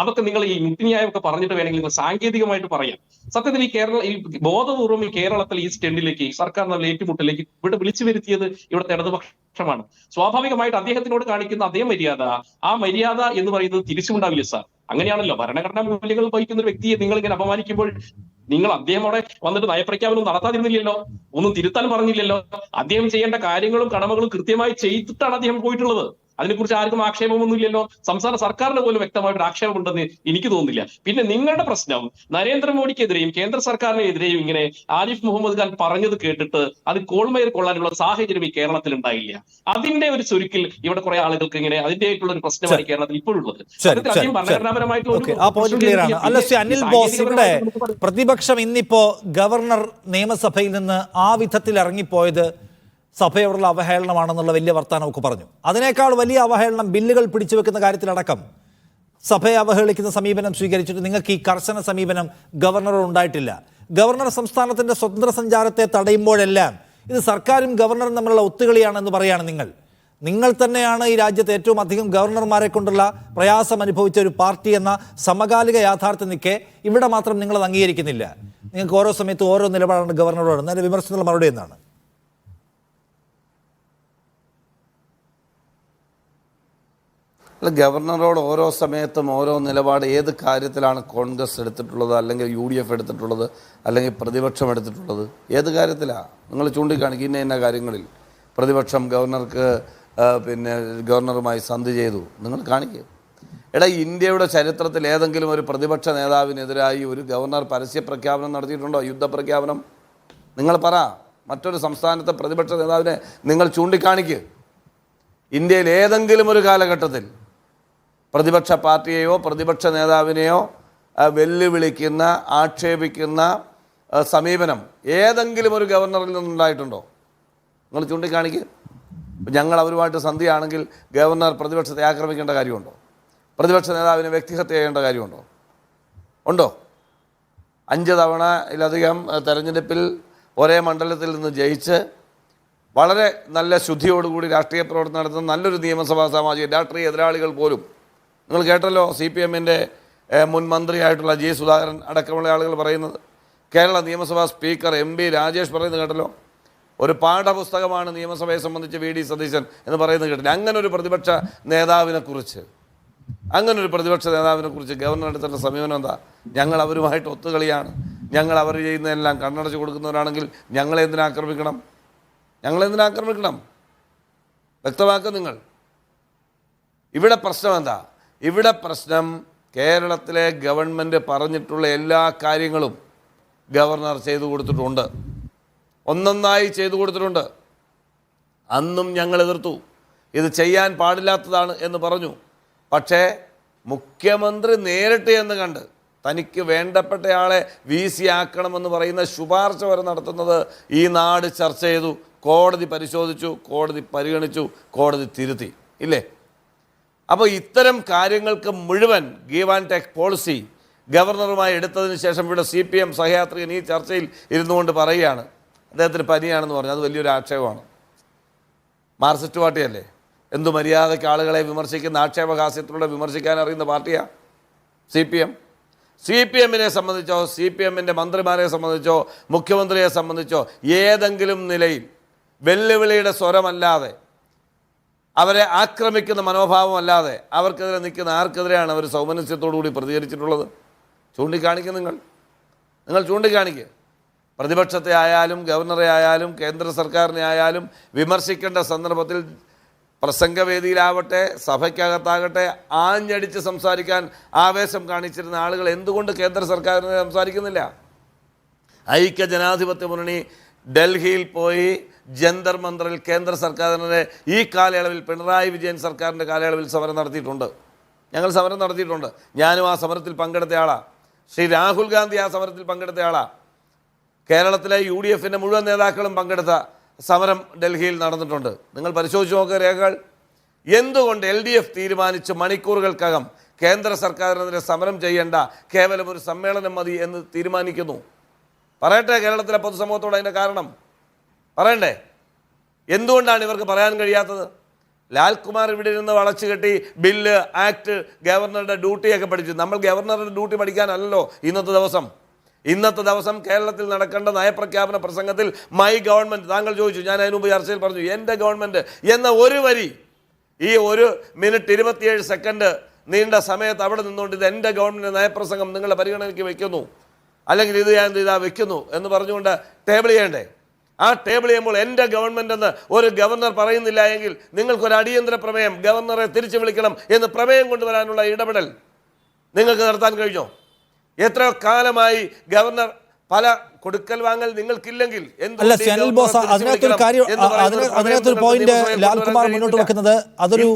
അതൊക്കെ നിങ്ങൾ ഈ നീതിന്യായമൊക്കെ പറഞ്ഞിട്ട് വേണമെങ്കിൽ നിങ്ങൾ സാങ്കേതികമായിട്ട് പറയാം. സത്യത്തിൽ ഈ ബോധപൂർവ്വം ഈ കേരളത്തിൽ ഈ സ്റ്റെൻഡിലേക്ക്, ഈ സർക്കാർ നല്ല ഏറ്റുമുട്ടലിലേക്ക് ഇവിടെ വിളിച്ചു വരുത്തിയത് ഇവിടുത്തെ ഇടതുപക്ഷമാണ്. സ്വാഭാവികമായിട്ട് അദ്ദേഹത്തിനോട് കാണിക്കുന്ന അതേ മര്യാദ, ആ മര്യാദ എന്ന് പറയുന്നത് തിരിച്ചുണ്ടാവില്ല സാർ. അങ്ങനെയാണല്ലോ ഭരണഘടനാ മൂല്യങ്ങൾ വഹിക്കുന്ന ഒരു വ്യക്തിയെ നിങ്ങൾ ഇങ്ങനെ അപമാനിക്കുമ്പോൾ അദ്ദേഹം അവിടെ വന്നിട്ട് നയപ്രഖ്യാപനം നടത്താതിരുന്നില്ലല്ലോ, ഒന്നും തിരുത്താൻ പറഞ്ഞില്ലല്ലോ. അദ്ദേഹം ചെയ്യേണ്ട കാര്യങ്ങളും കടമകളും കൃത്യമായി ചെയ്തിട്ടാണ് അദ്ദേഹം പോയിട്ടുള്ളത്. അതിനെക്കുറിച്ച് ആർക്കും ആക്ഷേപമൊന്നുമില്ലല്ലോ. സംസ്ഥാന സർക്കാരിന് പോലും വ്യക്തമായിട്ട് ആക്ഷേപമുണ്ടെന്ന് എനിക്ക് തോന്നുന്നില്ല. പിന്നെ നിങ്ങളുടെ പ്രശ്നം നരേന്ദ്രമോദിക്കെതിരെയും കേന്ദ്ര സർക്കാരിനെതിരെയും ഇങ്ങനെ ആരിഫ് മുഹമ്മദ് ഖാൻ പറഞ്ഞത് കേട്ടിട്ട് അത് കോൾമേർ കൊള്ളാനുള്ള സാഹചര്യം ഈ കേരളത്തിൽ ഉണ്ടായില്ല. അതിന്റെ ഒരു ചുരുക്കിൽ ഇവിടെ കുറെ ആളുകൾക്ക് ഇങ്ങനെ അതിന്റെയായിട്ടുള്ള ഒരു പ്രശ്നമാണ് കേരളത്തിൽ ഇപ്പോഴുള്ളത്. അനിൽ ബോസ്, ഇവിടെ പ്രതിപക്ഷം ഇന്നിപ്പോ ഗവർണർ നിയമസഭയിൽ നിന്ന് ആ വിധത്തിൽ ഇറങ്ങിപ്പോയത് സഭയോടുള്ള അവഹേളനമാണെന്നുള്ള വലിയ വർത്താനമൊക്കെ പറഞ്ഞു. അതിനേക്കാൾ വലിയ അവഹേളനം ബില്ലുകൾ പിടിച്ചു വെക്കുന്ന കാര്യത്തിലടക്കം സഭയെ അവഹേളിക്കുന്ന സമീപനം സ്വീകരിച്ചിട്ട് നിങ്ങൾക്ക് ഈ കർശന സമീപനം ഗവർണറോട് ഉണ്ടായിട്ടില്ല. ഗവർണർ സംസ്ഥാനത്തിന്റെ സ്വതന്ത്ര സഞ്ചാരത്തെ തടയുമ്പോഴെല്ലാം ഇത് സർക്കാരും ഗവർണറും തമ്മിലുള്ള ഒത്തുകളിയാണെന്ന് പറയുകയാണ് നിങ്ങൾ തന്നെയാണ് ഈ രാജ്യത്ത് ഏറ്റവും അധികം ഗവർണർമാരെ കൊണ്ടുള്ള പ്രയാസം അനുഭവിച്ച ഒരു പാർട്ടി എന്ന സമകാലിക യാഥാർത്ഥ്യം നിൽക്കെ ഇവിടെ മാത്രം നിങ്ങളത് അംഗീകരിക്കുന്നില്ല. നിങ്ങൾക്ക് ഓരോ സമയത്തും ഓരോ നിലപാടാണ് ഗവർണറോട്. നല്ല വിമർശനമുള്ള മറുപടി എന്നാണ്. അല്ല, ഗവർണറോട് ഓരോ സമയത്തും ഓരോ നിലപാട് ഏത് കാര്യത്തിലാണ് കോൺഗ്രസ് എടുത്തിട്ടുള്ളത്, അല്ലെങ്കിൽ UDF എടുത്തിട്ടുള്ളത്, അല്ലെങ്കിൽ പ്രതിപക്ഷം എടുത്തിട്ടുള്ളത്? ഏത് കാര്യത്തിലാണ് നിങ്ങൾ ചൂണ്ടിക്കാണിക്കുക? ഇന്ന കാര്യങ്ങളിൽ പ്രതിപക്ഷം ഗവർണറുമായി സന്ധി ചെയ്തു, നിങ്ങൾ കാണിക്കുക. ഇന്ത്യയുടെ ചരിത്രത്തിൽ ഏതെങ്കിലും ഒരു പ്രതിപക്ഷ നേതാവിനെതിരായി ഒരു ഗവർണർ പരസ്യ പ്രഖ്യാപനം നടത്തിയിട്ടുണ്ടോ? യുദ്ധപ്രഖ്യാപനം നിങ്ങൾ പറ. മറ്റൊരു സംസ്ഥാനത്തെ പ്രതിപക്ഷ നേതാവിനെ നിങ്ങൾ ചൂണ്ടിക്കാണിക്കുക. ഇന്ത്യയിൽ ഏതെങ്കിലും ഒരു കാലഘട്ടത്തിൽ പ്രതിപക്ഷ പാർട്ടിയെയോ പ്രതിപക്ഷ നേതാവിനെയോ വെല്ലുവിളിക്കുന്ന, ആക്ഷേപിക്കുന്ന സമീപനം ഏതെങ്കിലും ഒരു ഗവർണറിൽ നിന്നുണ്ടായിട്ടുണ്ടോ? നിങ്ങൾ ചൂണ്ടിക്കാണിക്കുക. ഞങ്ങൾ അവരുമായിട്ട് സന്ധിയാണെങ്കിൽ ഗവർണർ പ്രതിപക്ഷത്തെ ആക്രമിക്കേണ്ട കാര്യമുണ്ടോ? പ്രതിപക്ഷ നേതാവിനെ വ്യക്തിഹത്യ ചെയ്യേണ്ട കാര്യമുണ്ടോ? ഉണ്ടോ? 5 തവണയിലധികം തെരഞ്ഞെടുപ്പിൽ ഒരേ മണ്ഡലത്തിൽ നിന്ന് ജയിച്ച് വളരെ നല്ല ശുദ്ധിയോടുകൂടി രാഷ്ട്രീയ പ്രവർത്തനം നടത്തുന്ന നല്ലൊരു നിയമസഭാ സാമാജിക രാഷ്ട്രീയ എതിരാളികൾ പോലും, നിങ്ങൾ കേട്ടല്ലോ CPMൻ്റെ മുൻ മന്ത്രിയായിട്ടുള്ള G. സുധാകരൻ അടക്കമുള്ള ആളുകൾ പറയുന്നത്, കേരള നിയമസഭാ സ്പീക്കർ MP രാജേഷ് പറയുന്നത് കേട്ടല്ലോ, ഒരു പാഠപുസ്തകമാണ് നിയമസഭയെ സംബന്ധിച്ച് വി ഡി സതീശൻ എന്ന് പറയുന്നത് കേട്ടില്ല. അങ്ങനെ ഒരു പ്രതിപക്ഷ നേതാവിനെ കുറിച്ച് ഗവർണർ എടുത്തേണ്ട സമീപനം എന്താ? ഞങ്ങൾ അവരുമായിട്ട് ഒത്തുകളിയാണ്, ഞങ്ങൾ അവർ ചെയ്യുന്നതെല്ലാം കണ്ണടച്ച് കൊടുക്കുന്നവരാണെങ്കിൽ ഞങ്ങളെ എന്തിനാക്രമിക്കണം? വ്യക്തമാക്കുക നിങ്ങൾ. ഇവിടെ പ്രശ്നം എന്താ? ഇവിടെ പ്രശ്നം കേരളത്തിലെ ഗവൺമെൻറ് പറഞ്ഞിട്ടുള്ള എല്ലാ കാര്യങ്ങളും ഗവർണർ ചെയ്തു കൊടുത്തിട്ടുണ്ട്, ഒന്നൊന്നായി ചെയ്തു കൊടുത്തിട്ടുണ്ട്. അന്നും ഞങ്ങൾ എതിർത്തു, ഇത് ചെയ്യാൻ പാടില്ലാത്തതാണ് എന്ന് പറഞ്ഞു. പക്ഷേ മുഖ്യമന്ത്രി നേരിട്ട് എന്ന് കണ്ട് തനിക്ക് വേണ്ടപ്പെട്ടയാളെ VC ആക്കണമെന്ന് പറയുന്ന ശുപാർശ വരെ നടത്തുന്നത് ഈ നാട് ചർച്ച ചെയ്തു, കോടതി പരിശോധിച്ചു, കോടതി പരിഗണിച്ചു, കോടതി തിരുത്തി, ഇല്ലേ? അപ്പോൾ ഇത്തരം കാര്യങ്ങൾക്ക് മുഴുവൻ ഗീവ് ആൻഡ് ടേക്ക് പോളിസി ഗവർണറുമായി എടുത്തതിന് ശേഷം ഇവിടെ CPM സഹയാത്രികൻ ഈ ചർച്ചയിൽ ഇരുന്നുകൊണ്ട് പറയുകയാണ് അദ്ദേഹത്തിന് പനിയാണെന്ന് പറഞ്ഞു. അത് വലിയൊരു ആക്ഷേപമാണ്. മാർക്സിസ്റ്റ് പാർട്ടിയല്ലേ? എന്തു മര്യാദയ്ക്ക് ആളുകളെ വിമർശിക്കുന്ന, ആക്ഷേപഹാസ്യത്തിലൂടെ വിമർശിക്കാൻ അറിയുന്ന പാർട്ടിയാണ് CPM. CPM-നെ സംബന്ധിച്ചോ, CPM-ന്റെ മന്ത്രിമാരെ സംബന്ധിച്ചോ, മുഖ്യമന്ത്രിയെ സംബന്ധിച്ചോ ഏതെങ്കിലും നിലയിൽ വെല്ലുവിളിയുടെ സ്വരമല്ലാതെ, അവരെ ആക്രമിക്കുന്ന മനോഭാവമല്ലാതെ അവർക്കെതിരെ നിൽക്കുന്ന ആർക്കെതിരെയാണ് അവർ സൗമനസ്യത്തോടുകൂടി പ്രതികരിച്ചിട്ടുള്ളത്? ചൂണ്ടിക്കാണിക്കുക. നിങ്ങൾ ചൂണ്ടിക്കാണിക്കുക. പ്രതിപക്ഷത്തെ ആയാലും ഗവർണറെ ആയാലും കേന്ദ്ര സർക്കാരിനെ ആയാലും വിമർശിക്കേണ്ട സന്ദർഭത്തിൽ പ്രസംഗവേദിയിലാവട്ടെ സഭയ്ക്കകത്താകട്ടെ ആഞ്ഞടിച്ച് സംസാരിക്കാൻ ആവേശം കാണിച്ചിരുന്ന ആളുകൾ എന്തുകൊണ്ട് കേന്ദ്ര സർക്കാരിനെ സംസാരിക്കുന്നില്ല? ഐക്യ ജനാധിപത്യ മുന്നണി ഡൽഹിയിൽ പോയി ജന്തർ മന്ദറിൽ കേന്ദ്ര സർക്കാരിനെ ഈ കാലയളവിൽ പിണറായി വിജയൻ സർക്കാരിൻ്റെ കാലയളവിൽ സമരം നടത്തിയിട്ടുണ്ട്. ഞങ്ങൾ സമരം നടത്തിയിട്ടുണ്ട്. ഞാനും ആ സമരത്തിൽ പങ്കെടുത്ത ആളാണ്. ശ്രീ രാഹുൽ ഗാന്ധി ആ സമരത്തിൽ പങ്കെടുത്ത ആളാണ്. കേരളത്തിലെ UDF-ൻ്റെ മുഴുവൻ നേതാക്കളും പങ്കെടുത്ത സമരം ഡൽഹിയിൽ നടന്നിട്ടുണ്ട്. നിങ്ങൾ പരിശോധിച്ച് നോക്കുക രേഖകൾ. എന്തുകൊണ്ട് LDF തീരുമാനിച്ച് മണിക്കൂറുകൾക്കകം കേന്ദ്ര സർക്കാരിനെതിരെ സമരം ചെയ്യേണ്ട, കേവലം ഒരു സമ്മേളനം മതി എന്ന് തീരുമാനിക്കുന്നു? പറയട്ടെ കേരളത്തിലെ പൊതുസമൂഹത്തോട് അതിൻ്റെ കാരണം പറയണ്ടേ? എന്തുകൊണ്ടാണ് ഇവർക്ക് പറയാൻ കഴിയാത്തത്? ലാൽകുമാർ ഇവിടെ ഇരുന്ന് വളച്ചു കെട്ടി ബില്ല്, ആക്ട്, ഗവർണറുടെ ഡ്യൂട്ടിയൊക്കെ പഠിച്ചു. നമ്മൾ ഗവർണറുടെ ഡ്യൂട്ടി പഠിക്കാനല്ലോ ഇന്നത്തെ ദിവസം കേരളത്തിൽ നടക്കേണ്ട നയപ്രഖ്യാപന പ്രസംഗത്തിൽ മൈ ഗവൺമെൻറ്, താങ്കൾ ചോദിച്ചു, ഞാൻ അതിനുമുമ്പ് ചർച്ചയിൽ പറഞ്ഞു, എൻ്റെ ഗവൺമെൻറ് എന്ന ഒരു വരി ഈ 1 മിനിറ്റ് 27 സെക്കൻഡ് നീണ്ട സമയത്ത് അവിടെ നിന്നുകൊണ്ട് ഇത് എൻ്റെ ഗവൺമെൻറ് നയപ്രസംഗം നിങ്ങളുടെ പരിഗണനയ്ക്ക് വയ്ക്കുന്നു, അല്ലെങ്കിൽ ഇത് ഞാൻ ഇതാ വെക്കുന്നു എന്ന് പറഞ്ഞുകൊണ്ട് ടേബിൾ ചെയ്യണ്ടേ? ആ ടേബിൾ ചെയ്യുമ്പോൾ എൻ്റെ ഗവൺമെൻറ് എന്ന് ഒരു ഗവർണർ പറയുന്നില്ല എങ്കിൽ നിങ്ങൾക്കൊരു അടിയന്തര പ്രമേയം, ഗവർണറെ തിരിച്ചു വിളിക്കണം എന്ന് പ്രമേയം കൊണ്ടുവരാനുള്ള ഇടപെടൽ നിങ്ങൾക്ക് നടത്താൻ കഴിഞ്ഞോ? എത്രയോ കാലമായി ഗവർണർ പല കൊടുക്കൽ വാങ്ങൽ നിങ്ങൾക്കില്ലെങ്കിൽ അതിനകത്തൊരു പോയിന്റ് ലാൽകുമാർ മുന്നോട്ട് വെക്കുന്നത്, അതൊരു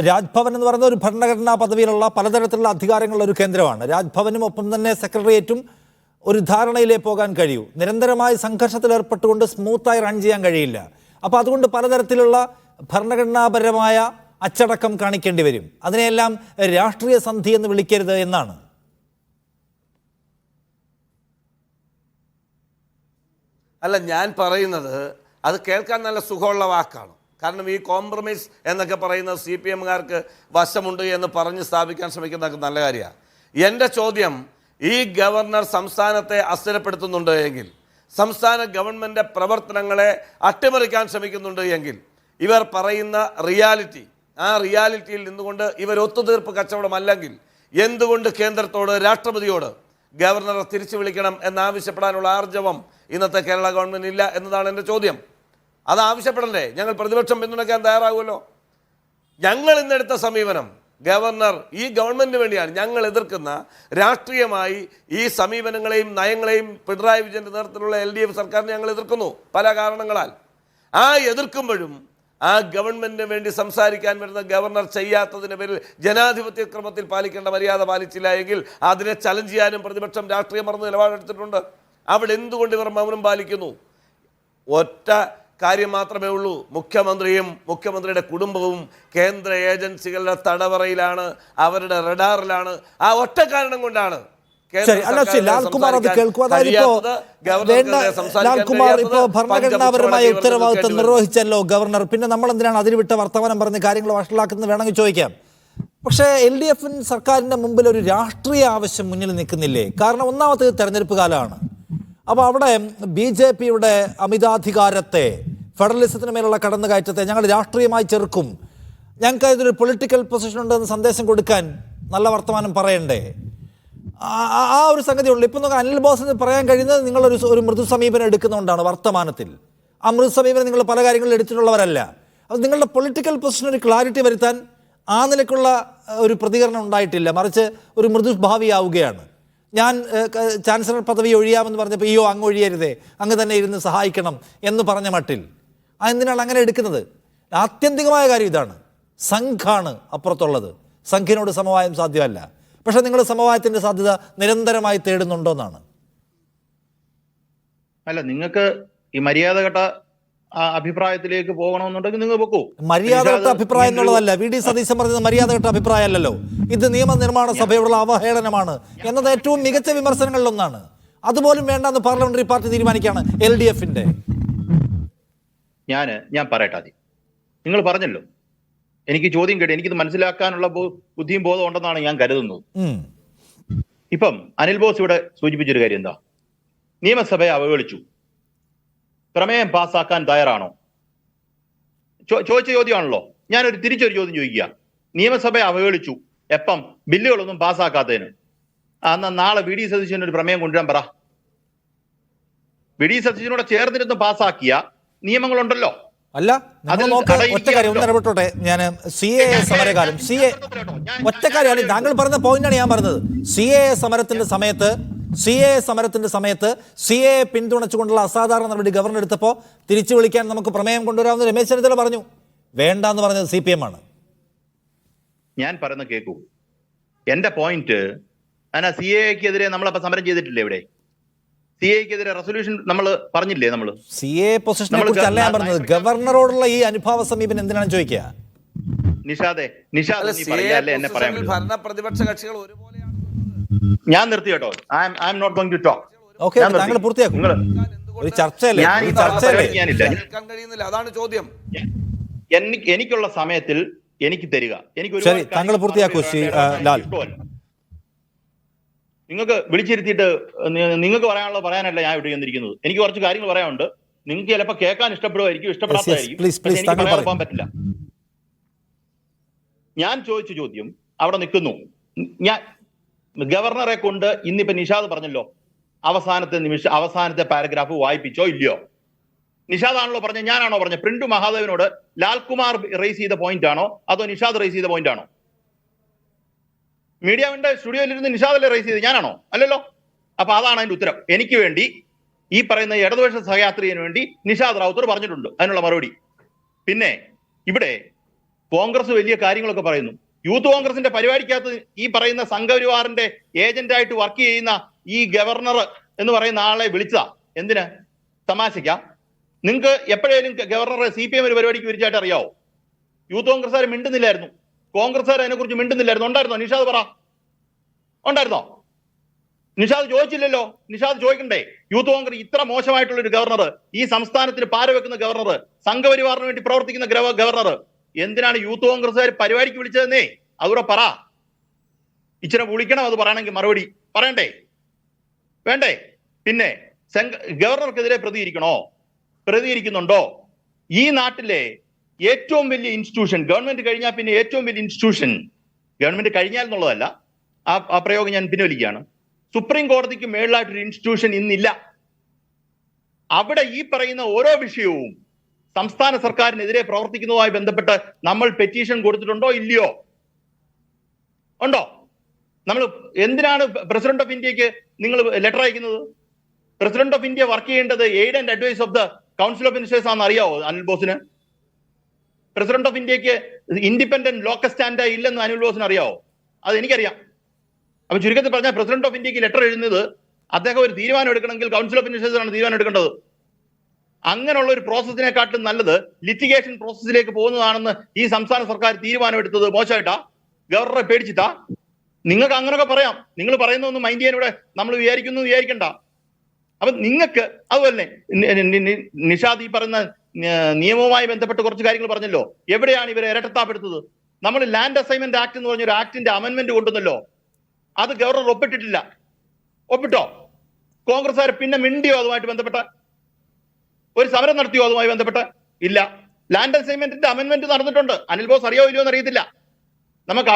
രാജ്ഭവൻ എന്ന് പറയുന്ന ഒരു ഭരണഘടനാ പദവിയിലുള്ള പലതരത്തിലുള്ള അധികാരങ്ങളുള്ള ഒരു കേന്ദ്രമാണ്. രാജ്ഭവനും ഒപ്പം തന്നെ സെക്രട്ടേറിയറ്റും ഒരു ധാരണയിലേ പോകാൻ കഴിയൂ. നിരന്തരമായി സംഘർഷത്തിൽ ഏർപ്പെട്ടുകൊണ്ട് സ്മൂത്തായി റൺ ചെയ്യാൻ കഴിയില്ല. അപ്പോൾ അതുകൊണ്ട് പലതരത്തിലുള്ള ഭരണഘടനാപരമായ അച്ചടക്കം കാണിക്കേണ്ടി വരും. അതിനെല്ലാം രാഷ്ട്രീയ സന്ധി എന്ന് വിളിക്കരുത് എന്നാണ്. അല്ല, ഞാൻ പറയുന്നത് അത് കേൾക്കാൻ നല്ല സുഖമുള്ള വാക്കാണ്. കാരണം ഈ കോംപ്രമൈസ് എന്നൊക്കെ പറയുന്നത് CPM-കാർക്ക് വശമുണ്ട് എന്ന് പറഞ്ഞ് സ്ഥാപിക്കാൻ ശ്രമിക്കുന്നതൊക്കെ നല്ല കാര്യമാണ്. എൻ്റെ ചോദ്യം, ഈ ഗവർണർ സംസ്ഥാനത്തെ അസ്ഥിരപ്പെടുത്തുന്നുണ്ട് എങ്കിൽ, സംസ്ഥാന ഗവൺമെൻറ് പ്രവർത്തനങ്ങളെ അട്ടിമറിക്കാൻ ശ്രമിക്കുന്നുണ്ട് എങ്കിൽ, ഇവർ പറയുന്ന റിയാലിറ്റി, ആ റിയാലിറ്റിയിൽ നിന്നുകൊണ്ട് ഇവർ ഒത്തുതീർപ്പ് കച്ചവടമല്ലെങ്കിൽ എന്തുകൊണ്ട് കേന്ദ്രത്തോട്, രാഷ്ട്രപതിയോട് ഗവർണറെ തിരിച്ചു വിളിക്കണം എന്നാവശ്യപ്പെടാനുള്ള ആർജവം ഇന്നത്തെ കേരള ഗവൺമെൻറ് ഇല്ല എന്നതാണ് എൻ്റെ ചോദ്യം. അത് ആവശ്യപ്പെടണ്ടേ? ഞങ്ങൾ പ്രതിപക്ഷം പിന്തുണയ്ക്കാൻ തയ്യാറാകുമല്ലോ. ഞങ്ങൾ ഇന്നെടുത്ത സമീപനം ഗവർണർ ഈ ഗവൺമെൻറ്റിന് വേണ്ടിയാണ്. ഞങ്ങൾ എതിർക്കുന്ന രാഷ്ട്രീയമായി ഈ സമീപനങ്ങളെയും നയങ്ങളെയും പിണറായി വിജയൻ്റെ നേതൃത്വത്തിലുള്ള LDF സർക്കാരിനെ ഞങ്ങൾ എതിർക്കുന്നു പല കാരണങ്ങളാൽ. ആ എതിർക്കുമ്പോഴും ആ ഗവൺമെൻറ്റിന് വേണ്ടി സംസാരിക്കാൻ വരുന്ന ഗവർണർ ചെയ്യാത്തതിൻ്റെ പേരിൽ ജനാധിപത്യ ക്രമത്തിൽ പാലിക്കേണ്ട മര്യാദ പാലിച്ചില്ല എങ്കിൽ അതിനെ ചലഞ്ച് ചെയ്യാനും പ്രതിപക്ഷം രാഷ്ട്രീയം മറന്ന് നിലപാടെടുത്തിട്ടുണ്ട്. അവിടെ എന്തുകൊണ്ട് ഇവർ മൗനം പാലിക്കുന്നു? ഒറ്റ കാര്യം മാത്രമേ ഉള്ളൂ, മുഖ്യമന്ത്രിയും മുഖ്യമന്ത്രിയുടെ കുടുംബവും കേന്ദ്ര ഏജൻസികളുടെ തടവറയിലാണ്, അവരുടെ റഡാറിലാണ്. ആ ഒറ്റ കാരണം കൊണ്ടാണ് ലാൽകുമാർ അത് കേൾക്കുക. അതായത് ലാൽകുമാർ ഇപ്പോൾ ഭരണഘടനാപരമായ ഉത്തരവാദിത്വം നിർവഹിച്ചല്ലോ ഗവർണർ, പിന്നെ നമ്മൾ എന്തിനാണ് അതിരുവിട്ട വർത്തമാനം പറഞ്ഞ് കാര്യങ്ങൾ വഷളാക്കുന്നത് വേണമെങ്കിൽ ചോദിക്കാം. പക്ഷേ LDF സർക്കാരിൻ്റെ മുമ്പിൽ ഒരു രാഷ്ട്രീയ ആവശ്യം മുന്നിൽ നിൽക്കുന്നില്ലേ? കാരണം ഒന്നാമത്തെ തെരഞ്ഞെടുപ്പ് കാലമാണ്. അപ്പോൾ അവിടെ BJP-യുടെ അമിതാധികാരത്തെ, ഫെഡറലിസത്തിന് മേലുള്ള കടന്നുകയറ്റത്തെ ഞങ്ങൾ രാഷ്ട്രീയമായി ചെറുക്കും, ഞങ്ങൾക്ക് ഇതൊരു പൊളിറ്റിക്കൽ പൊസിഷൻ ഉണ്ടെന്ന് സന്ദേശം കൊടുക്കാൻ നല്ല വർത്തമാനം പറയണ്ടേ? ആ ഒരു സംഗതി ഉള്ളൂ. ഇപ്പം നമുക്ക് അനിൽ ബോസിന് പറയാൻ കഴിയുന്നത് നിങ്ങളൊരു മൃദു സമീപനം എടുക്കുന്നതുകൊണ്ടാണ് വർത്തമാനത്തിൽ. ആ മൃദു സമീപനം നിങ്ങൾ പല കാര്യങ്ങളിൽ എടുത്തിട്ടുള്ളവരല്ല. അത് നിങ്ങളുടെ പൊളിറ്റിക്കൽ പൊസിഷൻ ഒരു ക്ലാരിറ്റി വരുത്താൻ ആ നിലയ്ക്കുള്ള ഒരു പ്രതികരണം ഉണ്ടായിട്ടില്ല. മറിച്ച് ഒരു മൃദുഭാവിയാവുകയാണ്. ഞാൻ ചാൻസലർ പദവി ഒഴിയാമെന്ന് പറഞ്ഞപ്പോൾ അയ്യോ അങ്ങ് ഒഴിയരുതേ, അങ്ങ് തന്നെ ഇരുന്ന് സഹായിക്കണം എന്ന് പറഞ്ഞ മട്ടിൽ അതെന്തിനാണ് അങ്ങനെ എടുക്കുന്നത്? ആത്യന്തികമായ കാര്യം ഇതാണ്. സംഘാണ് അപ്പുറത്തുള്ളത്. സംഘിനോട് സമവായം സാധ്യമല്ല. പക്ഷെ നിങ്ങൾ സമവായത്തിന്റെ സാധ്യത നിരന്തരമായി തേടുന്നുണ്ടോന്നാണ്. അല്ല, നിങ്ങൾക്ക് ഈ മര്യാദഘട്ട അഭിപ്രായത്തിലേക്ക് പോകണമെന്നുണ്ടെങ്കിൽ നിങ്ങൾ പോക്കൂ. മര്യാദഘട്ട അഭിപ്രായം എന്നുള്ളതല്ല. VD സതീശൻ പറഞ്ഞത് മര്യാദഘട്ട അഭിപ്രായമല്ലല്ലോ. ഇത് നിയമനിർമ്മാണ സഭയോടുള്ള അവഹേളനമാണ് എന്നത് ഏറ്റവും മികച്ച വിമർശനങ്ങളിലൊന്നാണ്. അതുപോലും വേണ്ടെന്ന് പാർലമെന്ററി പാർട്ടി തീരുമാനിക്കുകയാണ് LDF-ന്റെ. ഞാൻ പറയട്ടെ. ആദ്യം നിങ്ങൾ പറഞ്ഞല്ലോ, എനിക്ക് ചോദ്യം കേട്ട് എനിക്കിത് മനസ്സിലാക്കാനുള്ള ബുദ്ധിയും ബോധം ഉണ്ടെന്നാണ് ഞാൻ കരുതുന്നത്. ഇപ്പം അനിൽ ബോസ് ഇവിടെ സൂചിപ്പിച്ചൊരു കാര്യം എന്താ? നിയമസഭയെ അവഹേളിച്ചു, പ്രമേയം പാസ്സാക്കാൻ തയ്യാറാണോ? ചോദിച്ച ചോദ്യമാണല്ലോ. ഞാനൊരു തിരിച്ചൊരു ചോദ്യം ചോദിക്കുക. നിയമസഭയെ അവഹേളിച്ചു, എപ്പം? ബില്ലുകളൊന്നും പാസ്സാക്കാത്തതിന്. എന്നാൽ നാളെ VD സതീശൻ ഒരു പ്രമേയം കൊണ്ടുവരാൻ പറ. VD സതീശനോട് ചേർന്നിരുന്ന് പാസ്സാക്കിയ നിയമങ്ങളുണ്ടല്ലോ. അല്ല, ഒറ്റ കാര്യം ഒന്ന് ഇടപെട്ടോട്ടെ. ഞാൻ CAA സമരകാലം ഒറ്റ കാര്യമാണ് താങ്കൾ പറഞ്ഞ പോയിന്റാണ് ഞാൻ പറഞ്ഞത്. CAA സമരത്തിന്റെ സമയത്ത് CAA പിന്തുണച്ചുകൊണ്ടുള്ള അസാധാരണ നടപടി ഗവർണർ എടുത്തപ്പോൾ തിരിച്ചു വിളിക്കാൻ നമുക്ക് പ്രമേയം കൊണ്ടുവരാമെന്ന് രമേശ് ചെന്നിത്തല പറഞ്ഞു. വേണ്ടാന്ന് പറഞ്ഞത് CPM ആണ്. ഞാൻ പറയുന്ന കേൾക്കൂ. എന്റെ പോയിന്റ് CAA-ക്കെതിരെ നമ്മളപ്പോ സമരം ചെയ്തിട്ടില്ലേ? ഇവിടെ CAA-ക്കെതിരെ റെസൊല്യൂഷൻ നമ്മൾ പറഞ്ഞില്ലേ? നമ്മൾ CAA പൊസിഷനെ കുറിച്ചല്ല ഞാൻ പറഞ്ഞത്. ഗവർണറോടുള്ള ഈ അനുഭാവ സമീപനം എന്തിനാണ് ചോദിക്കുക? നിഷാദ് എന്നെ പറയാൻ ഭരണ പ്രതിപക്ഷ കക്ഷികൾ ഒരുപോലെയാണ്. ഞാൻ നിർത്തി കേട്ടോ. I am not going to talk. Okay, താങ്കൾ പൂർത്തിയാക്കും. ഒരു ചർച്ചയല്ലേ? അതാണ് ചോദ്യം. എനിക്കുള്ള സമയത്തിൽ എനിക്ക് തരിക. എനിക്ക് ശരി, താങ്കൾ പൂർത്തിയാക്കൂ. ലാൽ, നിങ്ങൾക്ക് വിളിച്ചിരുത്തിയിട്ട് നിങ്ങൾക്ക് പറയാനുള്ളത് പറയാനല്ല ഞാൻ ഇവിടെ വന്നിരിക്കുന്നത്. എനിക്ക് കുറച്ച് കാര്യങ്ങൾ പറയാനുണ്ട്. നിങ്ങൾക്ക് ചിലപ്പോൾ കേൾക്കാൻ ഇഷ്ടപ്പെടുമായിരിക്കും, ഇഷ്ടപ്പെടാത്തതായിരിക്കും. എനിക്ക് പറയാൻ പോകാൻ പറ്റില്ല. ഞാൻ ചോദിച്ച ചോദ്യം അവിടെ നിൽക്കുന്നു. ഞാൻ ഗവർണറെ കൊണ്ട് ഇന്നിപ്പോ നിഷാദ് പറഞ്ഞല്ലോ, അവസാനത്തെ പാരഗ്രാഫ് വായിപ്പിച്ചോ ഇല്ലയോ? നിഷാദാണല്ലോ പറഞ്ഞത്, ഞാനാണോ പറഞ്ഞത്? പ്രിന്റു മഹാദേവനോട് ലാൽകുമാർ റേസ് ചെയ്ത പോയിന്റ് ആണോ അതോ നിഷാദ് റേസ് ചെയ്ത പോയിന്റ് ആണോ? മീഡിയാവിന്റെ സ്റ്റുഡിയോയിലിരുന്ന് നിഷാദല്ലേ റേസ് ചെയ്ത്, ഞാനാണോ? അല്ലല്ലോ. അപ്പൊ അതാണ് അതിന്റെ ഉത്തരം. എനിക്ക് വേണ്ടി ഈ പറയുന്ന ഇടതുപക്ഷ സഹയാത്രികന് വേണ്ടി നിഷാദ് റാവുത്തർ പറഞ്ഞിട്ടുണ്ട് അതിനുള്ള മറുപടി. പിന്നെ ഇവിടെ കോൺഗ്രസ് വലിയ കാര്യങ്ങളൊക്കെ പറയുന്നു. യൂത്ത് കോൺഗ്രസിന്റെ പരിപാടിക്കകത്ത് ഈ പറയുന്ന സംഘപരിവാറിന്റെ ഏജന്റായിട്ട് വർക്ക് ചെയ്യുന്ന ഈ ഗവർണർ എന്ന് പറയുന്ന ആളെ വിളിച്ചതാ. എന്തിന്? തമാശയ്ക്കാ? നിങ്ങൾക്ക് എപ്പോഴേലും ഗവർണറെ CPM ഒരു പരിപാടിക്ക് വിരിച്ചായിട്ട് അറിയാവോ? യൂത്ത് കോൺഗ്രസ്സുകാർ മിണ്ടുന്നില്ലായിരുന്നു, കോൺഗ്രസ്സുകാർ അതിനെ കുറിച്ച് മിണ്ടുന്നില്ലായിരുന്നു. ഉണ്ടായിരുന്നോ? നിഷാദ് പറ, ഉണ്ടായിരുന്നോ? നിഷാദ് ചോദിച്ചില്ലല്ലോ. നിഷാദ് ചോദിക്കണ്ടേ? യൂത്ത് കോൺഗ്രസ് ഇത്ര മോശമായിട്ടുള്ള ഒരു ഗവർണർ, ഈ സംസ്ഥാനത്തിന് പാരവെക്കുന്ന ഗവർണർ, സംഘപരിവാറിന് വേണ്ടി പ്രവർത്തിക്കുന്ന ഗവർണർ, എന്തിനാണ് യൂത്ത് കോൺഗ്രസ്സുകാർ പരിപാടിക്ക് വിളിച്ചതെന്നേ അതുകൂടെ പറ. ഇച്ചിരി വിളിക്കണം, അത് പറയണമെങ്കിൽ മറുപടി പറയണ്ടേ? വേണ്ടേ? പിന്നെ ഗവർണർക്കെതിരെ പ്രതികരിക്കുന്നുണ്ടോ? ഈ നാട്ടിലെ ഏറ്റവും വലിയ ഇൻസ്റ്റിറ്റ്യൂഷൻ, ഗവൺമെന്റ് കഴിഞ്ഞാൽ പിന്നെ ഏറ്റവും വലിയ ഇൻസ്റ്റിറ്റ്യൂഷൻ, ഗവൺമെന്റ് കഴിഞ്ഞാൽ എന്നുള്ളതല്ല, ആ പ്രയോഗം ഞാൻ പിൻവലിക്കുകയാണ്, സുപ്രീം കോടതിക്ക് മേളിലായിട്ടൊരു ഇൻസ്റ്റിറ്റ്യൂഷൻ ഇന്നില്ല. അവിടെ ഈ പറയുന്ന ഓരോ വിഷയവും സംസ്ഥാന സർക്കാരിനെതിരെ പ്രവർത്തിക്കുന്നതുമായി ബന്ധപ്പെട്ട് നമ്മൾ പെറ്റീഷൻ കൊടുത്തിട്ടുണ്ടോ ഇല്ലയോ? ഉണ്ടോ? നമ്മൾ എന്തിനാണ് പ്രസിഡന്റ് ഓഫ് ഇന്ത്യക്ക് നിങ്ങൾ ലെറ്റർ അയക്കുന്നത്? പ്രസിഡന്റ് ഓഫ് ഇന്ത്യ വർക്ക് ചെയ്യേണ്ടത് aid and advice of the council of ministers ആണെന്ന് അറിയാവോ അനിൽ ബോസിന്? പ്രസിഡന്റ് ഓഫ് ഇന്ത്യക്ക് ഇൻഡിപെൻഡന്റ് ലോക്കൽ സ്റ്റാൻഡ് ഇല്ലെന്ന് അനിൽ ബോസിന് അറിയാവോ? അത് എനിക്കറിയാം. അപ്പൊ ചുരുക്കത്തിൽ പറഞ്ഞാൽ പ്രസിഡന്റ് ഓഫ് ഇന്ത്യക്ക് ലെറ്റർ എഴുതുന്നത് അദ്ദേഹം ഒരു തീരുമാനം എടുക്കണമെങ്കിൽ കൗൺസിൽ ഓഫ് മിനിസ്റ്റേഴ്സ് ആണ് തീരുമാനം എടുക്കേണ്ടത്. അങ്ങനെയുള്ള ഒരു പ്രോസസ്സിനെക്കാട്ടും നല്ലത് ലിറ്റിഗേഷൻ പ്രോസസ്സിലേക്ക് പോകുന്നതാണെന്ന് ഈ സംസ്ഥാന സർക്കാർ തീരുമാനമെടുത്തത് മോശമായിട്ടാ? ഗവർണറെ പേടിച്ചിട്ടാ? നിങ്ങൾക്ക് അങ്ങനെയൊക്കെ പറയാം. നിങ്ങൾ പറയുന്നൊന്നും മൈൻഡ് ചെയ്യാനിവിടെ നമ്മൾ വിചാരിക്കണ്ട. അപ്പൊ നിങ്ങൾക്ക് അതുപോലെ നിഷാദ് ഈ പറയുന്ന നിയമവുമായി ബന്ധപ്പെട്ട് കുറച്ച് കാര്യങ്ങൾ പറഞ്ഞല്ലോ. എവിടെയാണ് ഇവരെ ഇരട്ടത്താപ്പെടുത്തത്? നമ്മൾ ലാൻഡ് അസൈൻമെന്റ് ആക്ട് എന്ന് പറഞ്ഞൊരു ആക്ടിന്റെ അമെന്റ്മെന്റ് കൊണ്ടുവന്നല്ലോ. അത് ഗവർണർ ഒപ്പിട്ടിട്ടില്ല. ഒപ്പിട്ടോ? കോൺഗ്രസ്സുകാർ പിന്നെ മിണ്ടിയോ അതുമായിട്ട് ബന്ധപ്പെട്ട്? ഒരു സമരം നടത്തിയോ അതുമായി ബന്ധപ്പെട്ട്? ഇല്ല. ലാൻഡ് അസൈൻമെന്റിന്റെ അമെന്റ്മെന്റ് നടന്നിട്ടുണ്ട്. അനിൽ ബോസ് അറിയോ ഇല്ലയോ എന്ന് അറിയത്തില്ല. നമുക്ക്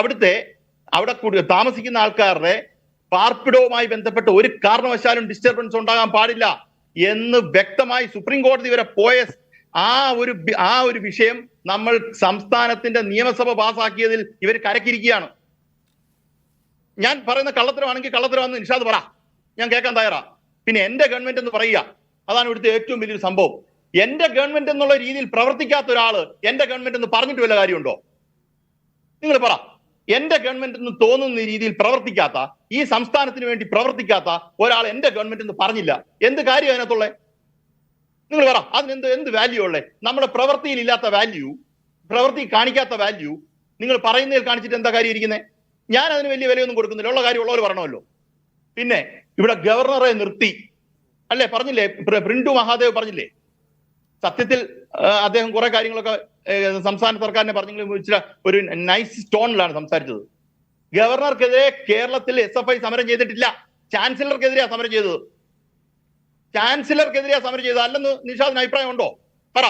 അവിടെ താമസിക്കുന്ന ആൾക്കാരുടെ പാർപ്പിടവുമായി ബന്ധപ്പെട്ട് ഒരു കാരണവശാലും ഡിസ്റ്റർബൻസ് ഉണ്ടാകാൻ പാടില്ല എന്ന് വ്യക്തമായി സുപ്രീം കോടതി വരെ പോയ ആ ഒരു വിഷയം നമ്മൾ സംസ്ഥാനത്തിന്റെ നിയമസഭ പാസാക്കിയതിൽ ഇവർ കരക്കിരിക്കുകയാണ്. ഞാൻ പറയുന്ന കള്ളത്തരമാണെങ്കിൽ കള്ളത്തരമാണെന്ന് നിഷാദ് പറ, ഞാൻ കേൾക്കാൻ തയ്യാറാ. പിന്നെ എന്റെ ഗവൺമെന്റ് എന്ന് പറയുക, അതാണ് ഇവിടുത്തെ ഏറ്റവും വലിയൊരു സംഭവം. എന്റെ ഗവൺമെന്റ് എന്നുള്ള രീതിയിൽ പ്രവർത്തിക്കാത്ത ഒരാള് എന്റെ ഗവൺമെന്റ് എന്ന് പറഞ്ഞിട്ട് വല്ല കാര്യമുണ്ടോ? നിങ്ങൾ പറ. എന്റെ ഗവൺമെന്റ് എന്ന് തോന്നുന്ന രീതിയിൽ പ്രവർത്തിക്കാത്ത, ഈ സംസ്ഥാനത്തിന് വേണ്ടി പ്രവർത്തിക്കാത്ത ഒരാൾ എന്റെ ഗവൺമെന്റ് എന്ന് പറഞ്ഞില്ല. എന്ത് കാര്യം അതിനകത്തുള്ളേ? നിങ്ങൾ പറ. അതിനെന്ത് എന്ത് വാല്യൂ ഉള്ളേ? നമ്മുടെ പ്രവൃത്തിയിൽ ഇല്ലാത്ത വാല്യൂ, പ്രവൃത്തി കാണിക്കാത്ത വാല്യൂ നിങ്ങൾ പറയുന്നതിൽ കാണിച്ചിട്ട് എന്താ കാര്യം ഇരിക്കുന്നത്? ഞാൻ അതിന് വലിയ വിലയൊന്നും കൊടുക്കുന്നില്ല. ഉള്ള കാര്യം ഉള്ളവർ പറയണമല്ലോ. പിന്നെ ഇവിടെ ഗവർണറെ നിർത്തി അല്ലേ പറഞ്ഞില്ലേ? പ്രിന്റു മഹാദേവ് പറഞ്ഞില്ലേ? സത്യത്തിൽ അദ്ദേഹം കുറെ കാര്യങ്ങളൊക്കെ സംസ്ഥാന സർക്കാരിനെ പറഞ്ഞെങ്കിലും ഒരു നൈസ് ടോണിലാണ് സംസാരിച്ചത്. ഗവർണർക്കെതിരെ കേരളത്തിൽ SFI സമരം ചെയ്തിട്ടില്ല. ചാൻസലർക്കെതിരെയാ സമരം ചെയ്തത്. ചാൻസലർക്കെതിരെയാ സമരം ചെയ്തത്. അല്ലെന്ന് നിഷാദിന് അഭിപ്രായം ഉണ്ടോ? പറ.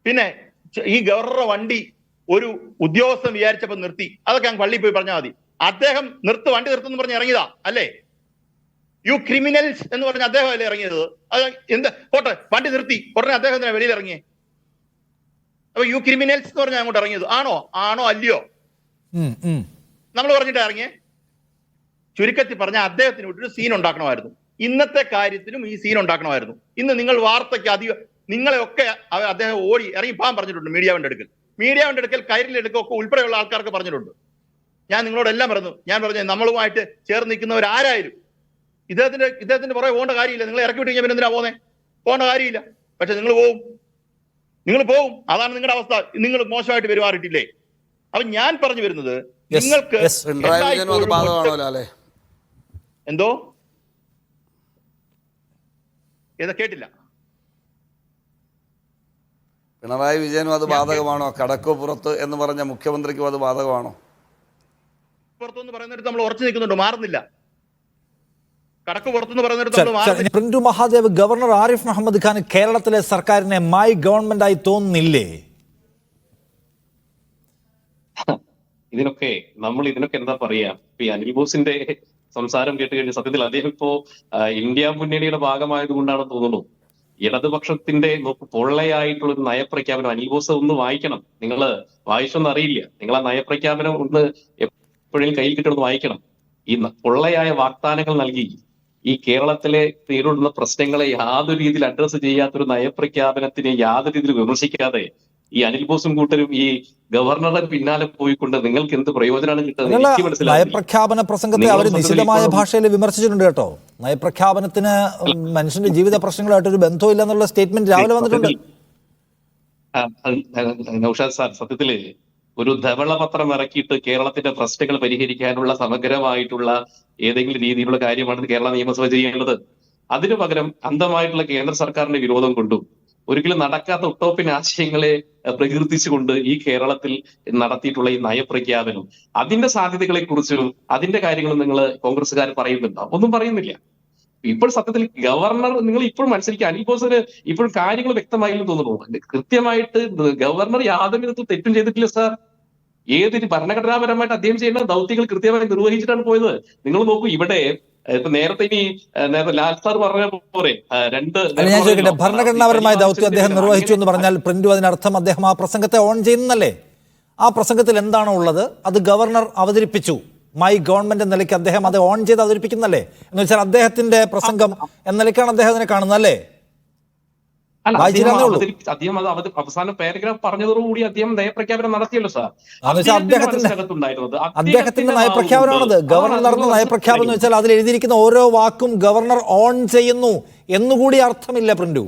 പിന്നെ ഈ ഗവർണറുടെ വണ്ടി ഒരു ഉദ്യോഗസ്ഥൻ വിചാരിച്ചപ്പോൾ നിർത്തി. അതൊക്കെ ഞാൻ പള്ളിയിൽ പോയി പറഞ്ഞാൽ മതി. അദ്ദേഹം വണ്ടി നിർത്തുമെന്ന് പറഞ്ഞ് ഇറങ്ങിയതാ അല്ലേ? യു ക്രിമിനൽസ് എന്ന് പറഞ്ഞ അദ്ദേഹം അല്ലേ ഇറങ്ങിയത്? അത് എന്ത് പോട്ടെ, വണ്ടി നിർത്തി ഉടനെ അദ്ദേഹം തന്നെ വെളിയിൽ ഇറങ്ങിയേ. അപ്പൊ യു ക്രിമിനൽസ് എന്ന് പറഞ്ഞാൽ അങ്ങോട്ട് ഇറങ്ങിയത് ആണോ അല്ലയോ? നമ്മൾ പറഞ്ഞിട്ട് ഇറങ്ങിയേ. ചുരുക്കത്തിൽ പറഞ്ഞാൽ അദ്ദേഹത്തിന് വിട്ടൊരു സീൻ ഉണ്ടാക്കണമായിരുന്നു. ഇന്നത്തെ കാര്യത്തിലും ഈ സീൻ ഉണ്ടാക്കണമായിരുന്നു. ഇന്ന് നിങ്ങൾ വാർത്തയ്ക്ക് അധികം നിങ്ങളെയൊക്കെ അദ്ദേഹം ഇറങ്ങി പോകാൻ പറഞ്ഞിട്ടുണ്ട്. മീഡിയാവിന്റെ അടുക്കൽ കൈരലെടുക്കൽ ഒക്കെ ഉൾപ്പെടെയുള്ള ആൾക്കാർക്ക് പറഞ്ഞിട്ടുണ്ട്. ഞാൻ നിങ്ങളോടെല്ലാം പറഞ്ഞു. ഞാൻ പറഞ്ഞു നമ്മളുമായിട്ട് ചേർന്ന് നിൽക്കുന്നവരാരായാലും ഇദ്ദേഹത്തിന്റെ പുറകെ പോകേണ്ട കാര്യമില്ല. നിങ്ങൾ ഇറക്കി വിട്ട് കഴിഞ്ഞാൽ പിന്നെ എന്തിനാ പോകേണ്ട കാര്യമില്ല. പക്ഷെ നിങ്ങൾ പോവും. അതാണ് നിങ്ങളുടെ അവസ്ഥ. നിങ്ങൾ മോശമായിട്ട് പെരുമാറിയിട്ടില്ലേ? അപ്പൊ ഞാൻ പറഞ്ഞു വരുന്നത് നിങ്ങൾക്ക് എന്തോ ഏതാ കേട്ടില്ല. പിണറായി വിജയനും അത് ബാധകമാണോ? കടക്കോ പുറത്ത് എന്ന് പറഞ്ഞ മുഖ്യമന്ത്രിക്കും അത് ബാധകമാണോ? പുറത്തെന്ന് പറയുന്നിടത്ത് നമ്മൾ ഉറച്ചു നിൽക്കുന്നുണ്ട്, മാറുന്നില്ല. കടക്ക് പുറത്തുനിന്ന് പറയുന്നിടത്ത് പ്രിന്റു മഹാദേവ്, ഗവർണർ ആരിഫ് മുഹമ്മദ് ഖാൻ കേരളത്തിലെ സർക്കാരിനെ മൈ ഗവൺമെന്റ് ആയി തോന്നുന്നില്ലേ? ഇതിനൊക്കെ എന്താ പറയാ? ഈ അനിൽ ബോസിന്റെ സംസാരം കേട്ട് കഴിഞ്ഞ സത്യത്തിൽ അദ്ദേഹം ഇപ്പോ ഇന്ത്യ മുന്നണിയുടെ ഭാഗമായതുകൊണ്ടാണെന്ന് തോന്നുന്നു. ഇടതുപക്ഷത്തിന്റെ പൊള്ളയായിട്ടുള്ള ഒരു നയപ്രഖ്യാപനം അനിൽ ബോസ് ഒന്ന് വായിക്കണം. നിങ്ങൾ വായിച്ചൊന്നും അറിയില്ല. നിങ്ങൾ ആ നയപ്രഖ്യാപനം ഒന്ന് എപ്പോഴെങ്കിലും കയ്യിൽ കിട്ടണമെന്ന് വായിക്കണം. ഈ പൊള്ളയായ വാഗ്ദാനങ്ങൾ നൽകി ഈ കേരളത്തിലെ നേരിടുന്ന പ്രശ്നങ്ങളെ യാതൊരു രീതിയിൽ അഡ്രസ്സ് ചെയ്യാത്തൊരു നയപ്രഖ്യാപനത്തിനെ യാതൊരു രീതിയിൽ വിമർശിക്കാതെ ഈ അനിൽ ബോസും കൂട്ടരും ഈ ഗവർണറുടെ പിന്നാലെ പോയിക്കൊണ്ട് നിങ്ങൾക്ക് എന്ത് പ്രയോജനമാണ് കിട്ടുന്നത്? നയപ്രഖ്യാപന പ്രസംഗത്തെ അവർ നിശിതമായ ഭാഷയിൽ വിമർശിച്ചിട്ടുണ്ട് കേട്ടോ. നയപ്രഖ്യാപനത്തിന് മനുഷ്യന്റെ ജീവിത പ്രശ്നങ്ങളായിട്ട് ഒരു ബന്ധവും ഇല്ല എന്നുള്ള സ്റ്റേറ്റ്മെന്റ് രാവിലെ വന്നിട്ടുണ്ട്. നൗഷാദ് സാർ, സത്യത്തില് ഒരു ധവളപത്രം ഇറക്കിയിട്ട് കേരളത്തിന്റെ പ്രശ്നങ്ങൾ പരിഹരിക്കാനുള്ള സമഗ്രമായിട്ടുള്ള ഏതെങ്കിലും രീതിയിലുള്ള കാര്യമാണ് കേരള നിയമസഭ ചെയ്യേണ്ടത്. അതിനു പകരം അന്ധമായിട്ടുള്ള കേന്ദ്ര സർക്കാരിന്റെ വിരോധം കൊണ്ടും ഒരിക്കലും നടക്കാത്ത ഉട്ടോപ്യൻ ആശയങ്ങളെ പ്രകീർത്തിച്ചുകൊണ്ട് ഈ കേരളത്തിൽ നടത്തിയിട്ടുള്ള ഈ നയപ്രഖ്യാപനം, അതിന്റെ സാധ്യതകളെ കുറിച്ചും അതിന്റെ കാര്യങ്ങളും നിങ്ങൾ കോൺഗ്രസ്സുകാർ പറയുന്നുണ്ടോ? ഒന്നും പറയുന്നില്ല. ഇപ്പോൾ സത്യത്തിൽ ഗവർണർ, നിങ്ങൾ ഇപ്പോഴും മനസ്സിലാക്കുക, അനിൽ ബോസിന് ഇപ്പോഴും കാര്യങ്ങൾ വ്യക്തമായില്ലെന്ന് തോന്നുന്നു. കൃത്യമായിട്ട് ഗവർണർ യാതൊരു വിധത്തിൽ തെറ്റും ചെയ്തിട്ടില്ല സാർ. ഏതൊരു ഭരണഘടനാപരമായിട്ട് അദ്ദേഹം ചെയ്യേണ്ട ദൗത്യങ്ങൾ കൃത്യമായി നിർവഹിച്ചിട്ടാണ് പോയത്. നിങ്ങൾ നോക്കൂ, ഇവിടെ ഇപ്പൊ നേരത്തെ ലാൽ സാർ പറഞ്ഞ പോലെ ഞാൻ ചോദിക്കട്ടെ, ഭരണഘടനാപരമായ ദൗത്യം അദ്ദേഹം നിർവഹിച്ചു എന്ന് പറഞ്ഞാൽ പ്രിന്റു അതിനർത്ഥം അദ്ദേഹം ആ പ്രസംഗത്തെ ഓൺ ചെയ്യുന്നല്ലേ? ആ പ്രസംഗത്തിൽ എന്താണോ ഉള്ളത് അത് ഗവർണർ അവതരിപ്പിച്ചു. മൈ ഗവൺമെന്റ് എന്ന നിലയ്ക്ക് അദ്ദേഹം അത് ഓൺ ചെയ്ത് അവതരിപ്പിക്കുന്നല്ലേ? എന്ന് വെച്ചാൽ അദ്ദേഹത്തിന്റെ പ്രസംഗം എന്ന നിലയ്ക്കാണ് അദ്ദേഹം അതിനെ കാണുന്നല്ലേ? അദ്ദേഹം അത് അവസാന പാരഗ്രാഫ് പറഞ്ഞതോടുകൂടി അദ്ദേഹം നയപ്രഖ്യാപനം നടത്തിയല്ലോ സാർ. അദ്ദേഹത്തിന്റെ നയപ്രഖ്യാപനമാണത്. ഗവർണർ നടന്ന നയപ്രഖ്യാപനം എന്ന് വെച്ചാൽ അതിൽ എഴുതിയിരിക്കുന്ന ഓരോ വാക്കും ഗവർണർ ഓൺ ചെയ്യുന്നു എന്നുകൂടി അർത്ഥമില്ല പ്രിന്റു?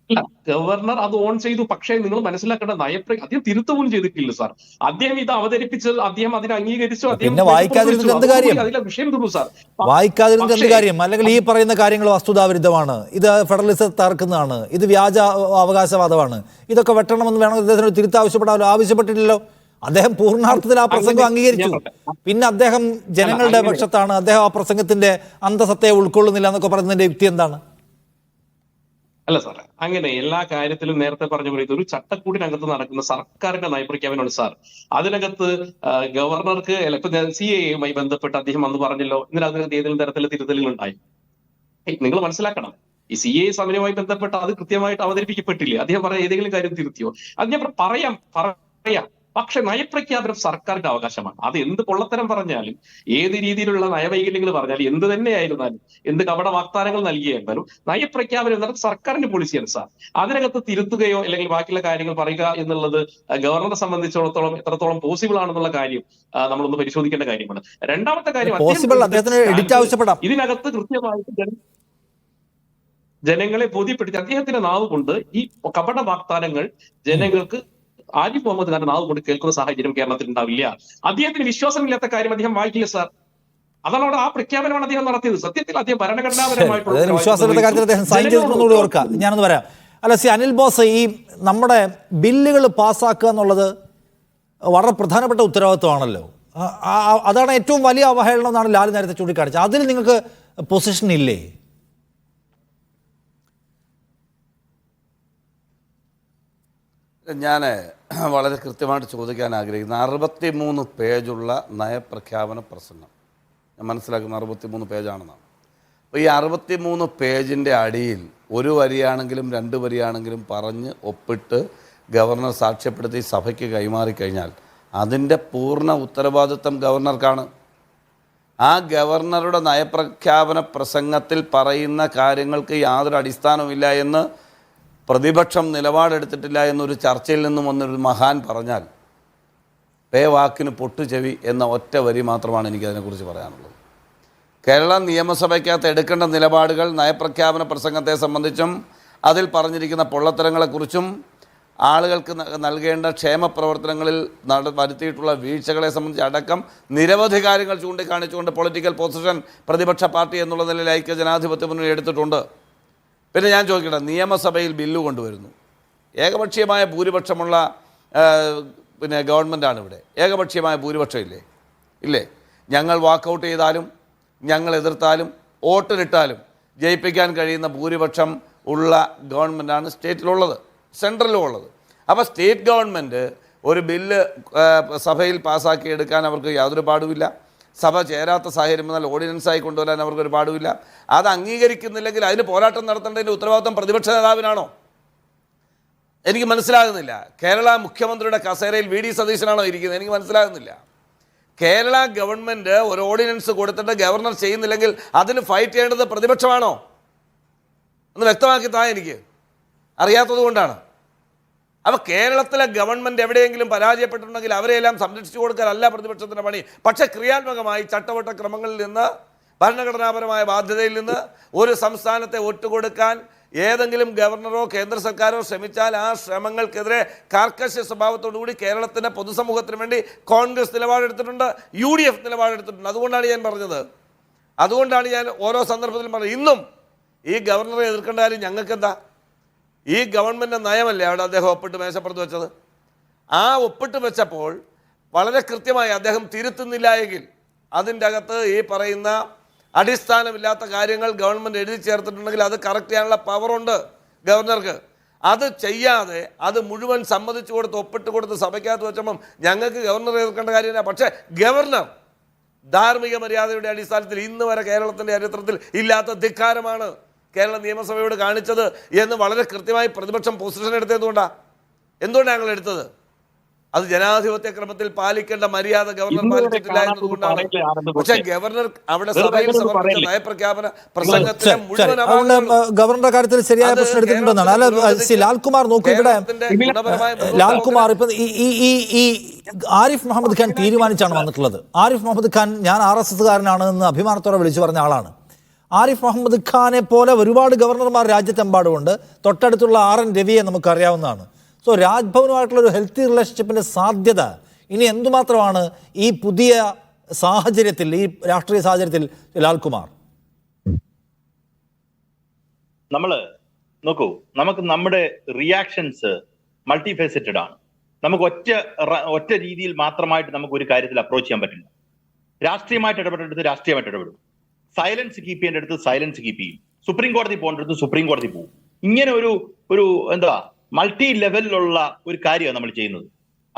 അല്ല, ഗവർണർ അത് ഓൺ ചെയ്തു. പക്ഷേ നിങ്ങൾ മനസ്സിലാക്കേണ്ട അദ്ദേഹം തിരുത്തുപോലും ചെയ്തിട്ടില്ല സാർ. അദ്ദേഹം ഇത് അവതരിപ്പിച്ചത്, അദ്ദേഹം അതിനെ അംഗീകരിച്ചു. പിന്നെ വായിക്കാതിരുന്നിട്ട് എന്ത് കാര്യം? വിഷയം തീർന്നു സാർ. വായിക്കാതിരുന്നിട്ട് എന്ത് കാര്യം? അല്ലെങ്കിൽ ഈ പറയുന്ന കാര്യങ്ങൾ വസ്തുതാവിരുദ്ധമാണ്, ഇത് ഫെഡറലിസം തകർക്കുന്നതാണ്, ഇത് വ്യാജ അവകാശവാദമാണ്, ഇതൊക്കെ വെട്ടണമെന്ന് വേണമെങ്കിൽ അദ്ദേഹത്തിന് തിരുത്ത് ആവശ്യപ്പെട്ടില്ലല്ലോ. അദ്ദേഹം പൂർണ്ണാർത്ഥത്തിൽ ആ പ്രസംഗം അംഗീകരിച്ചു. പിന്നെ അദ്ദേഹം ജനങ്ങളുടെ പക്ഷത്താണ്, അദ്ദേഹം ആ പ്രസംഗത്തിന്റെ അന്തസത്തയെ ഉൾക്കൊള്ളുന്നില്ല എന്നൊക്കെ പറയുന്നതിന്റെ യുക്തി എന്താണ്? അല്ല സാർ, അങ്ങനെ എല്ലാ കാര്യത്തിലും നേരത്തെ പറഞ്ഞ പോലെ ഇതൊരു ചട്ടക്കൂടിനകത്ത് നടക്കുന്ന സർക്കാരിന്റെ നയപ്രഖ്യാപനമാണ് സാർ. അതിനകത്ത് ഗവർണർക്ക് ഇപ്പൊ CAA-യുമായി ബന്ധപ്പെട്ട് അദ്ദേഹം അന്ന് പറഞ്ഞല്ലോ, ഇന്നലെ അതിനകത്ത് ഏതെങ്കിലും തരത്തിലുള്ള തിരുത്തലുകൾ ഉണ്ടായി? നിങ്ങൾ മനസ്സിലാക്കണം, ഈ CAA സമരവുമായി ബന്ധപ്പെട്ട് അത് കൃത്യമായിട്ട് അവതരിപ്പിക്കപ്പെട്ടില്ലേ? അദ്ദേഹം പറയാൻ ഏതെങ്കിലും കാര്യം തിരുത്തിയോ? അത് ഞാൻ പറയാം. പക്ഷെ നയപ്രഖ്യാപനം സർക്കാരിന്റെ അവകാശമാണ്. അത് എന്ത് പൊള്ളത്തരം പറഞ്ഞാലും, ഏത് രീതിയിലുള്ള നയവൈകല്യങ്ങൾ പറഞ്ഞാലും, എന്ത് തന്നെയായിരുന്നാലും, എന്ത് കപട വാഗ്ദാനങ്ങൾ നൽകിയായിരുന്നാലും, നയപ്രഖ്യാപനം എന്നത് സർക്കാരിന്റെ പോളിസിയാണ് സാർ. അതിനകത്ത് തിരുത്തുകയോ അല്ലെങ്കിൽ ബാക്കിയുള്ള കാര്യങ്ങൾ പറയുക എന്നുള്ളത് ഗവർണറെ സംബന്ധിച്ചിടത്തോളം എത്രത്തോളം പോസിബിൾ ആണെന്നുള്ള കാര്യം നമ്മളൊന്ന് പരിശോധിക്കേണ്ട കാര്യമാണ്. രണ്ടാമത്തെ കാര്യം, ഇതിനകത്ത് കൃത്യമായിട്ട് ജനങ്ങളെ ബോധ്യപ്പെടുത്തി അദ്ദേഹത്തിന്റെ നാവ് കൊണ്ട് ഈ കപട വാഗ്ദാനങ്ങൾ ജനങ്ങൾക്ക് ആരിഫ് മുഹമ്മദ് ഖാന്റെ നാവ് കൊണ്ട് കേൾക്കുന്ന സാഹചര്യം കേരളത്തിൽ ഉണ്ടാവില്ല. അദ്ദേഹത്തിന് വിശ്വാസമില്ലാത്ത കാര്യം അദ്ദേഹം വായിക്കില്ല സാർ. അതാണ് അവിടെ ആ പ്രഖ്യാപനമാണ് അദ്ദേഹം നടത്തിയത്. സത്യത്തിൽ അദ്ദേഹം ഭരണഘടനാപരമായിട്ടുള്ള ഞാനൊന്ന് പറയാം. അല്ല, അനിൽ ബോസ്, ഈ നമ്മുടെ ബില്ലുകൾ പാസ്സാക്കുക എന്നുള്ളത് വളരെ പ്രധാനപ്പെട്ട ഉത്തരവാദിത്വമാണല്ലോ. അതാണ് ഏറ്റവും വലിയ അവഹേളനം എന്നാണ് ലാൽ നേരത്തെ ചൂണ്ടിക്കാണിച്ചത്. അതിൽ നിങ്ങൾക്ക് പൊസിഷൻ ഇല്ലേ? ഞാൻ വളരെ കൃത്യമായിട്ട് ചോദിക്കാൻ ആഗ്രഹിക്കുന്നു. 63 പേജുള്ള നയപ്രഖ്യാപന പ്രസംഗം, ഞാൻ മനസ്സിലാക്കുന്ന 63 പേജാണെന്നാണ്. അപ്പോൾ ഈ 63 പേജിൻ്റെ അടിയിൽ ഒരു വരിയാണെങ്കിലും 2 വരിയാണെങ്കിലും പറഞ്ഞ് ഒപ്പിട്ട് ഗവർണർ സാക്ഷ്യപ്പെടുത്തി സഭയ്ക്ക് കൈമാറിക്കഴിഞ്ഞാൽ അതിൻ്റെ പൂർണ്ണ ഉത്തരവാദിത്വം ഗവർണർക്കാണ്. ആ ഗവർണറുടെ നയപ്രഖ്യാപന പ്രസംഗത്തിൽ പറയുന്ന കാര്യങ്ങൾക്ക് യാതൊരു അടിസ്ഥാനവുമില്ല എന്ന് പ്രതിപക്ഷം നിലപാടെടുത്തിട്ടില്ല എന്നൊരു ചർച്ചയിൽ നിന്നും വന്നൊരു മഹാൻ പറഞ്ഞാൽ വാക്കിന് പൊട്ടുചെവി എന്ന ഒറ്റ വരി മാത്രമാണ് എനിക്കതിനെക്കുറിച്ച് പറയാനുള്ളത്. കേരള നിയമസഭയ്ക്കകത്ത് എടുക്കേണ്ട നിലപാടുകൾ നയപ്രഖ്യാപന പ്രസംഗത്തെ സംബന്ധിച്ചും അതിൽ പറഞ്ഞിരിക്കുന്ന പൊള്ളത്തരങ്ങളെക്കുറിച്ചും ആളുകൾക്ക് നൽകേണ്ട ക്ഷേമ പ്രവർത്തനങ്ങളിൽ വരുത്തിയിട്ടുള്ള വീഴ്ചകളെ സംബന്ധിച്ച് അടക്കം നിരവധി കാര്യങ്ങൾ ചൂണ്ടിക്കാണിച്ചുകൊണ്ട് പൊളിറ്റിക്കൽ പൊസിഷൻ പ്രതിപക്ഷ പാർട്ടി എന്നുള്ള നിലയിൽ ഐക്യ ജനാധിപത്യ മുന്നണി എടുത്തിട്ടുണ്ട്. പിന്നെ ഞാൻ ചോദിക്കട്ടെ, നിയമസഭയിൽ ബില്ല് കൊണ്ടുവരുന്നു, ഏകപക്ഷീയമായ ഭൂരിപക്ഷമുള്ള ഗവൺമെൻറ്റാണ് ഇവിടെ. ഏകപക്ഷീയമായ ഭൂരിപക്ഷം ഇല്ലേ? ഞങ്ങൾ വാക്കൗട്ട് ചെയ്താലും ഞങ്ങൾ എതിർത്താലും വോട്ടിലിട്ടാലും ജയിപ്പിക്കാൻ കഴിയുന്ന ഭൂരിപക്ഷം ഉള്ള ഗവൺമെൻറ്റാണ് സ്റ്റേറ്റിലുള്ളത്, സെൻട്രലും ഉള്ളത്. അപ്പോൾ സ്റ്റേറ്റ് ഗവൺമെൻറ് ഒരു ബില്ല് സഭയിൽ പാസ്സാക്കി എടുക്കാൻ അവർക്ക് യാതൊരു പാടുമില്ല. സഭ ചേരാത്ത സാഹചര്യം എന്നാൽ ഓർഡിനൻസായി കൊണ്ടുവരാൻ അവർക്കൊരു പാടുമില്ല. അത് അംഗീകരിക്കുന്നില്ലെങ്കിൽ അതിന് പോരാട്ടം നടത്തേണ്ടതിൻ്റെ ഉത്തരവാദിത്വം പ്രതിപക്ഷ നേതാവിനാണോ? എനിക്ക് മനസ്സിലാകുന്നില്ല. കേരള മുഖ്യമന്ത്രിയുടെ കസേരയിൽ VD സതീശനാണോ ഇരിക്കുന്നത്? എനിക്ക് മനസ്സിലാകുന്നില്ല. കേരള ഗവൺമെൻറ് ഒരു ഓർഡിനൻസ് കൊടുത്തിട്ട് ഗവർണർ ചെയ്യുന്നില്ലെങ്കിൽ അതിന് ഫൈറ്റ് ചെയ്യേണ്ടത് പ്രതിപക്ഷമാണോ? ഒന്ന് വ്യക്തമാക്കി താ, എനിക്ക് അറിയാത്തത് കൊണ്ടാണ്. അപ്പോൾ കേരളത്തിലെ ഗവൺമെൻറ് എവിടെയെങ്കിലും പരാജയപ്പെട്ടിട്ടുണ്ടെങ്കിൽ അവരെയെല്ലാം സംരക്ഷിച്ചു കൊടുക്കാനല്ല പ്രതിപക്ഷത്തിൻ്റെ പണി. പക്ഷേ ക്രിയാത്മകമായി ചട്ടവട്ട ക്രമങ്ങളിൽ നിന്ന്, ഭരണഘടനാപരമായ ബാധ്യതയിൽ നിന്ന് ഒരു സംസ്ഥാനത്തെ ഒറ്റുകൊടുക്കാൻ ഏതെങ്കിലും ഗവർണറോ കേന്ദ്ര സർക്കാരോ ശ്രമിച്ചാൽ ആ ശ്രമങ്ങൾക്കെതിരെ കാർക്കശ്യ സ്വഭാവത്തോടുകൂടി കേരളത്തിൻ്റെ പൊതുസമൂഹത്തിന് വേണ്ടി കോൺഗ്രസ് നിലപാടെടുത്തിട്ടുണ്ട്, UDF നിലപാടെടുത്തിട്ടുണ്ട്. അതുകൊണ്ടാണ് ഞാൻ പറഞ്ഞത്, അതുകൊണ്ടാണ് ഞാൻ ഓരോ സന്ദർഭത്തിലും പറഞ്ഞത്. ഇന്നും ഈ ഗവർണറെ എതിർക്കേണ്ട കാര്യം ഞങ്ങൾക്കെന്താ? ഈ ഗവൺമെൻറ് നയമല്ലേ അവിടെ അദ്ദേഹം ഒപ്പിട്ട് മേശപ്പുറത്ത് വെച്ചത്. ആ ഒപ്പിട്ട് വെച്ചപ്പോൾ വളരെ കൃത്യമായി അദ്ദേഹം തിരുത്തുന്നില്ല എങ്കിൽ അതിൻ്റെ അകത്ത് ഈ പറയുന്ന അടിസ്ഥാനമില്ലാത്ത കാര്യങ്ങൾ ഗവൺമെൻറ് എഴുതി ചേർത്തിട്ടുണ്ടെങ്കിൽ അത് കറക്റ്റ് ചെയ്യാനുള്ള പവറുണ്ട് ഗവർണർക്ക്. അത് ചെയ്യാതെ അത് മുഴുവൻ സമ്മതിച്ചു കൊടുത്ത് ഒപ്പിട്ട് കൊടുത്ത് സഭയ്ക്കകത്ത് വെച്ചപ്പം ഞങ്ങൾക്ക് ഗവർണറെ എതിർക്കേണ്ട കാര്യമില്ല. പക്ഷേ ഗവർണർ ധാർമ്മിക മര്യാദയുടെ അടിസ്ഥാനത്തിൽ ഇന്ന് വരെ കേരളത്തിൻ്റെ ചരിത്രത്തിൽ ഇല്ലാത്ത ധിക്കാരമാണ് കേരള നിയമസഭയോട് കാണിച്ചത് എന്ന് വളരെ കൃത്യമായി പ്രതിപക്ഷം പൊസിഷൻ എന്തുകൊണ്ടാണ് ഞങ്ങൾ എടുത്തത്? അത് ജനാധിപത്യ ക്രമത്തിൽ പാലിക്കേണ്ട മര്യാദ ഗവർണർ പാലിച്ചിട്ടില്ല എന്നതുകൊണ്ടാണ്. പക്ഷേ ഗവർണർ അവിടെ സഭയിൽ സമർപ്പിച്ച നയപ്രഖ്യാപന പ്രസംഗത്തിലെ മുഴുവൻ ഗവർണറുടെ കാര്യത്തിൽ ശരിയായ പ്രശ്നം എടുത്തിട്ടുണ്ടെന്നാണ്. അല്ല, ലാൽകുമാർ നോക്കൂ, ഇവിടെ ലാൽകുമാർ ഇപ്പൊ ഈ ആരിഫ് മുഹമ്മദ് ഖാൻ തീരുമാനിച്ചാണ് വന്നിട്ടുള്ളത്. ആരിഫ് മുഹമ്മദ് ഖാൻ ഞാൻ RSSകാരനാണ് എന്ന് അഭിമാനത്തോടെ വിളിച്ചു പറഞ്ഞ ആളാണ്. ആരിഫ് മുഹമ്മദ് ഖാനെ പോലെ ഒരുപാട് ഗവർണർമാർ രാജ്യത്തെമ്പാടുമുണ്ട്. തൊട്ടടുത്തുള്ള RN രവിയെ നമുക്കറിയാവുന്നതാണ്. സോ രാജ്ഭവനുമായിട്ടുള്ളൊരു ഹെൽത്തി റിലേഷൻഷിപ്പിൻ്റെ സാധ്യത ഇനി എന്തുമാത്രമാണ് ഈ പുതിയ സാഹചര്യത്തിൽ, ഈ രാഷ്ട്രീയ സാഹചര്യത്തിൽ ലാൽകുമാർ? നോക്കൂ, നമുക്ക് നമ്മുടെ റിയാക്ഷൻസ് മൾട്ടിഫേസറ്റഡ് ആണ്. നമുക്ക് ഒറ്റ രീതിയിൽ മാത്രമായിട്ട് നമുക്ക് ഒരു കാര്യത്തിൽ അപ്രോച്ച് ചെയ്യാൻ പറ്റില്ല. രാഷ്ട്രീയമായിട്ട് ഇടപെട്ടെടുത്ത് രാഷ്ട്രീയമായിട്ട് ഇടപെടും, സൈലൻസ് കീപ്പ് ചെയ്യേണ്ടടുത്ത് സൈലൻസ് കീപ്പ് ചെയ്യും, സുപ്രീം കോടതി പോകേണ്ടടുത്ത് സുപ്രീം കോടതി പോകും. ഇങ്ങനെ ഒരു എന്താ മൾട്ടി ലെവലിലുള്ള ഒരു കാര്യമാണ് നമ്മൾ ചെയ്യുന്നത്.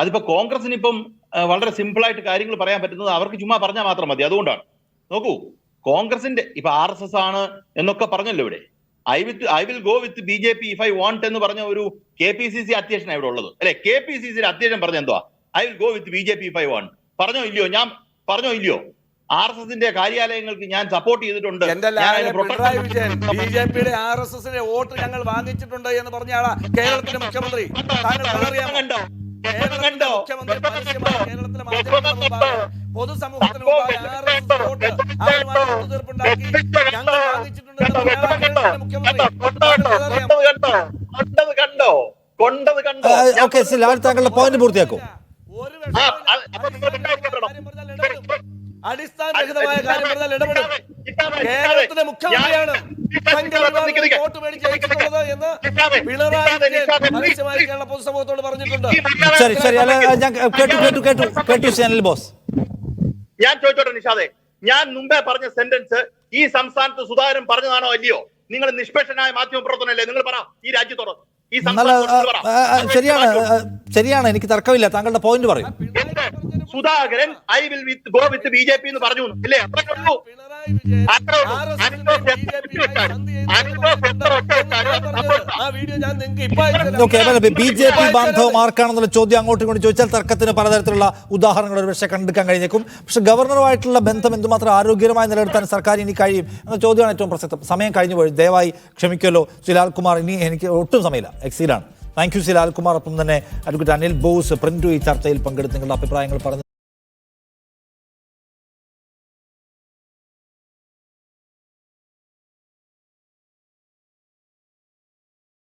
അതിപ്പോ കോൺഗ്രസിന് ഇപ്പം വളരെ സിമ്പിൾ ആയിട്ട് കാര്യങ്ങൾ പറയാൻ പറ്റുന്നത് അവർക്ക് ചുമ്മാ പറഞ്ഞാൽ മാത്രം മതി. അതുകൊണ്ടാണ് നോക്കൂ, കോൺഗ്രസിന്റെ ഇപ്പൊ RSS ആണ് എന്നൊക്കെ പറഞ്ഞല്ലോ ഇവിടെ. I will go with BJP if I want എന്ന് പറഞ്ഞ ഒരു KPCC അധ്യക്ഷനാണ് ഇവിടെ ഉള്ളത് അല്ലെ. KPCC അധ്യക്ഷൻ പറഞ്ഞ എന്തുവാ? I will go with BJP if I want. പറഞ്ഞോ ഇല്ലയോ? ഞാൻ പറഞ്ഞോ ഇല്ലയോ? RSSന്റെ കാര്യാലയങ്ങൾക്ക് ഞാൻ സപ്പോർട്ട് ചെയ്തിട്ടുണ്ട്. BJPയുടെ RSSന്റെ വോട്ട് ഞങ്ങൾ വാങ്ങിച്ചിട്ടുണ്ട് എന്ന് പറഞ്ഞ ആളാ കേരളത്തിലെ മുഖ്യമന്ത്രി. പൊതുസമൂഹത്തിന് ഓക്കെ, താങ്കളുടെ പോയിന്റ് പൂർത്തിയാക്കും. അടിസ്ഥാനരഹിതമായ കാര്യം പറഞ്ഞാൽ ഇടപെടും. കേരളത്തിലെ മുഖ്യമന്ത്രിയാണ് വോട്ട് മേടിച്ച് ജയിച്ചിട്ടുള്ളത് എന്ന് പിണറായി പരസ്യമായി കേരള പൊതുസമൂഹത്തോട് പറഞ്ഞിട്ടുണ്ട്. ശരി, ഞാൻ കേട്ടു ചാനൽ ബോസ്. ഞാൻ ചോദിച്ചോട്ടെ നിഷാദെ, ഞാൻ മുമ്പേ പറഞ്ഞ സെന്റൻസ് ഈ സംസ്ഥാനത്ത് സുധാകരൻ പറഞ്ഞതാണോ അല്ലയോ? നിങ്ങൾ നിഷ്പക്ഷനായ മാധ്യമ പ്രവർത്തനല്ലേ? നിങ്ങൾ പറ ഈ രാജ്യത്തോട്. ശരിയാണ്, എനിക്ക് തർക്കമില്ല. താങ്കളുടെ പോയിന്റ് പറയും. Sudhakaran I will go with BJP എന്ന് പറഞ്ഞു അല്ലേ? BJP ബാന്ധവം ആർക്കാണെന്നുള്ള ചോദ്യം അങ്ങോട്ടും ഇങ്ങോട്ടും ചോദിച്ചാൽ തർക്കത്തിന് പലതരത്തിലുള്ള ഉദാഹരണങ്ങൾ ഒരുപക്ഷെ കണ്ടെടുക്കാൻ കഴിഞ്ഞേക്കും. പക്ഷെ ഗവർണറുമായിട്ടുള്ള ബന്ധം എന്തുമാത്രം ആരോഗ്യകരമായി നിലനിർത്താൻ സർക്കാർ ഇനി കഴിയും എന്ന ചോദ്യമാണ് ഏറ്റവും പ്രസക്തം. സമയം കഴിഞ്ഞു പോയി, ദയവായി ക്ഷമിക്കുമല്ലോ സിലാൽകുമാർ. ഇനി എനിക്ക് ഒട്ടും സമയമില്ല, എക്സീലാണ്. Thank you സിലാൽകുമാർ. ഒപ്പം തന്നെ അഡ്വക്കേറ്റ് അനിൽ ബോസ് പ്രിന്റു ഈ ചർച്ചയിൽ പങ്കെടുത്ത് നിങ്ങളുടെ അഭിപ്രായങ്ങൾ പറഞ്ഞു.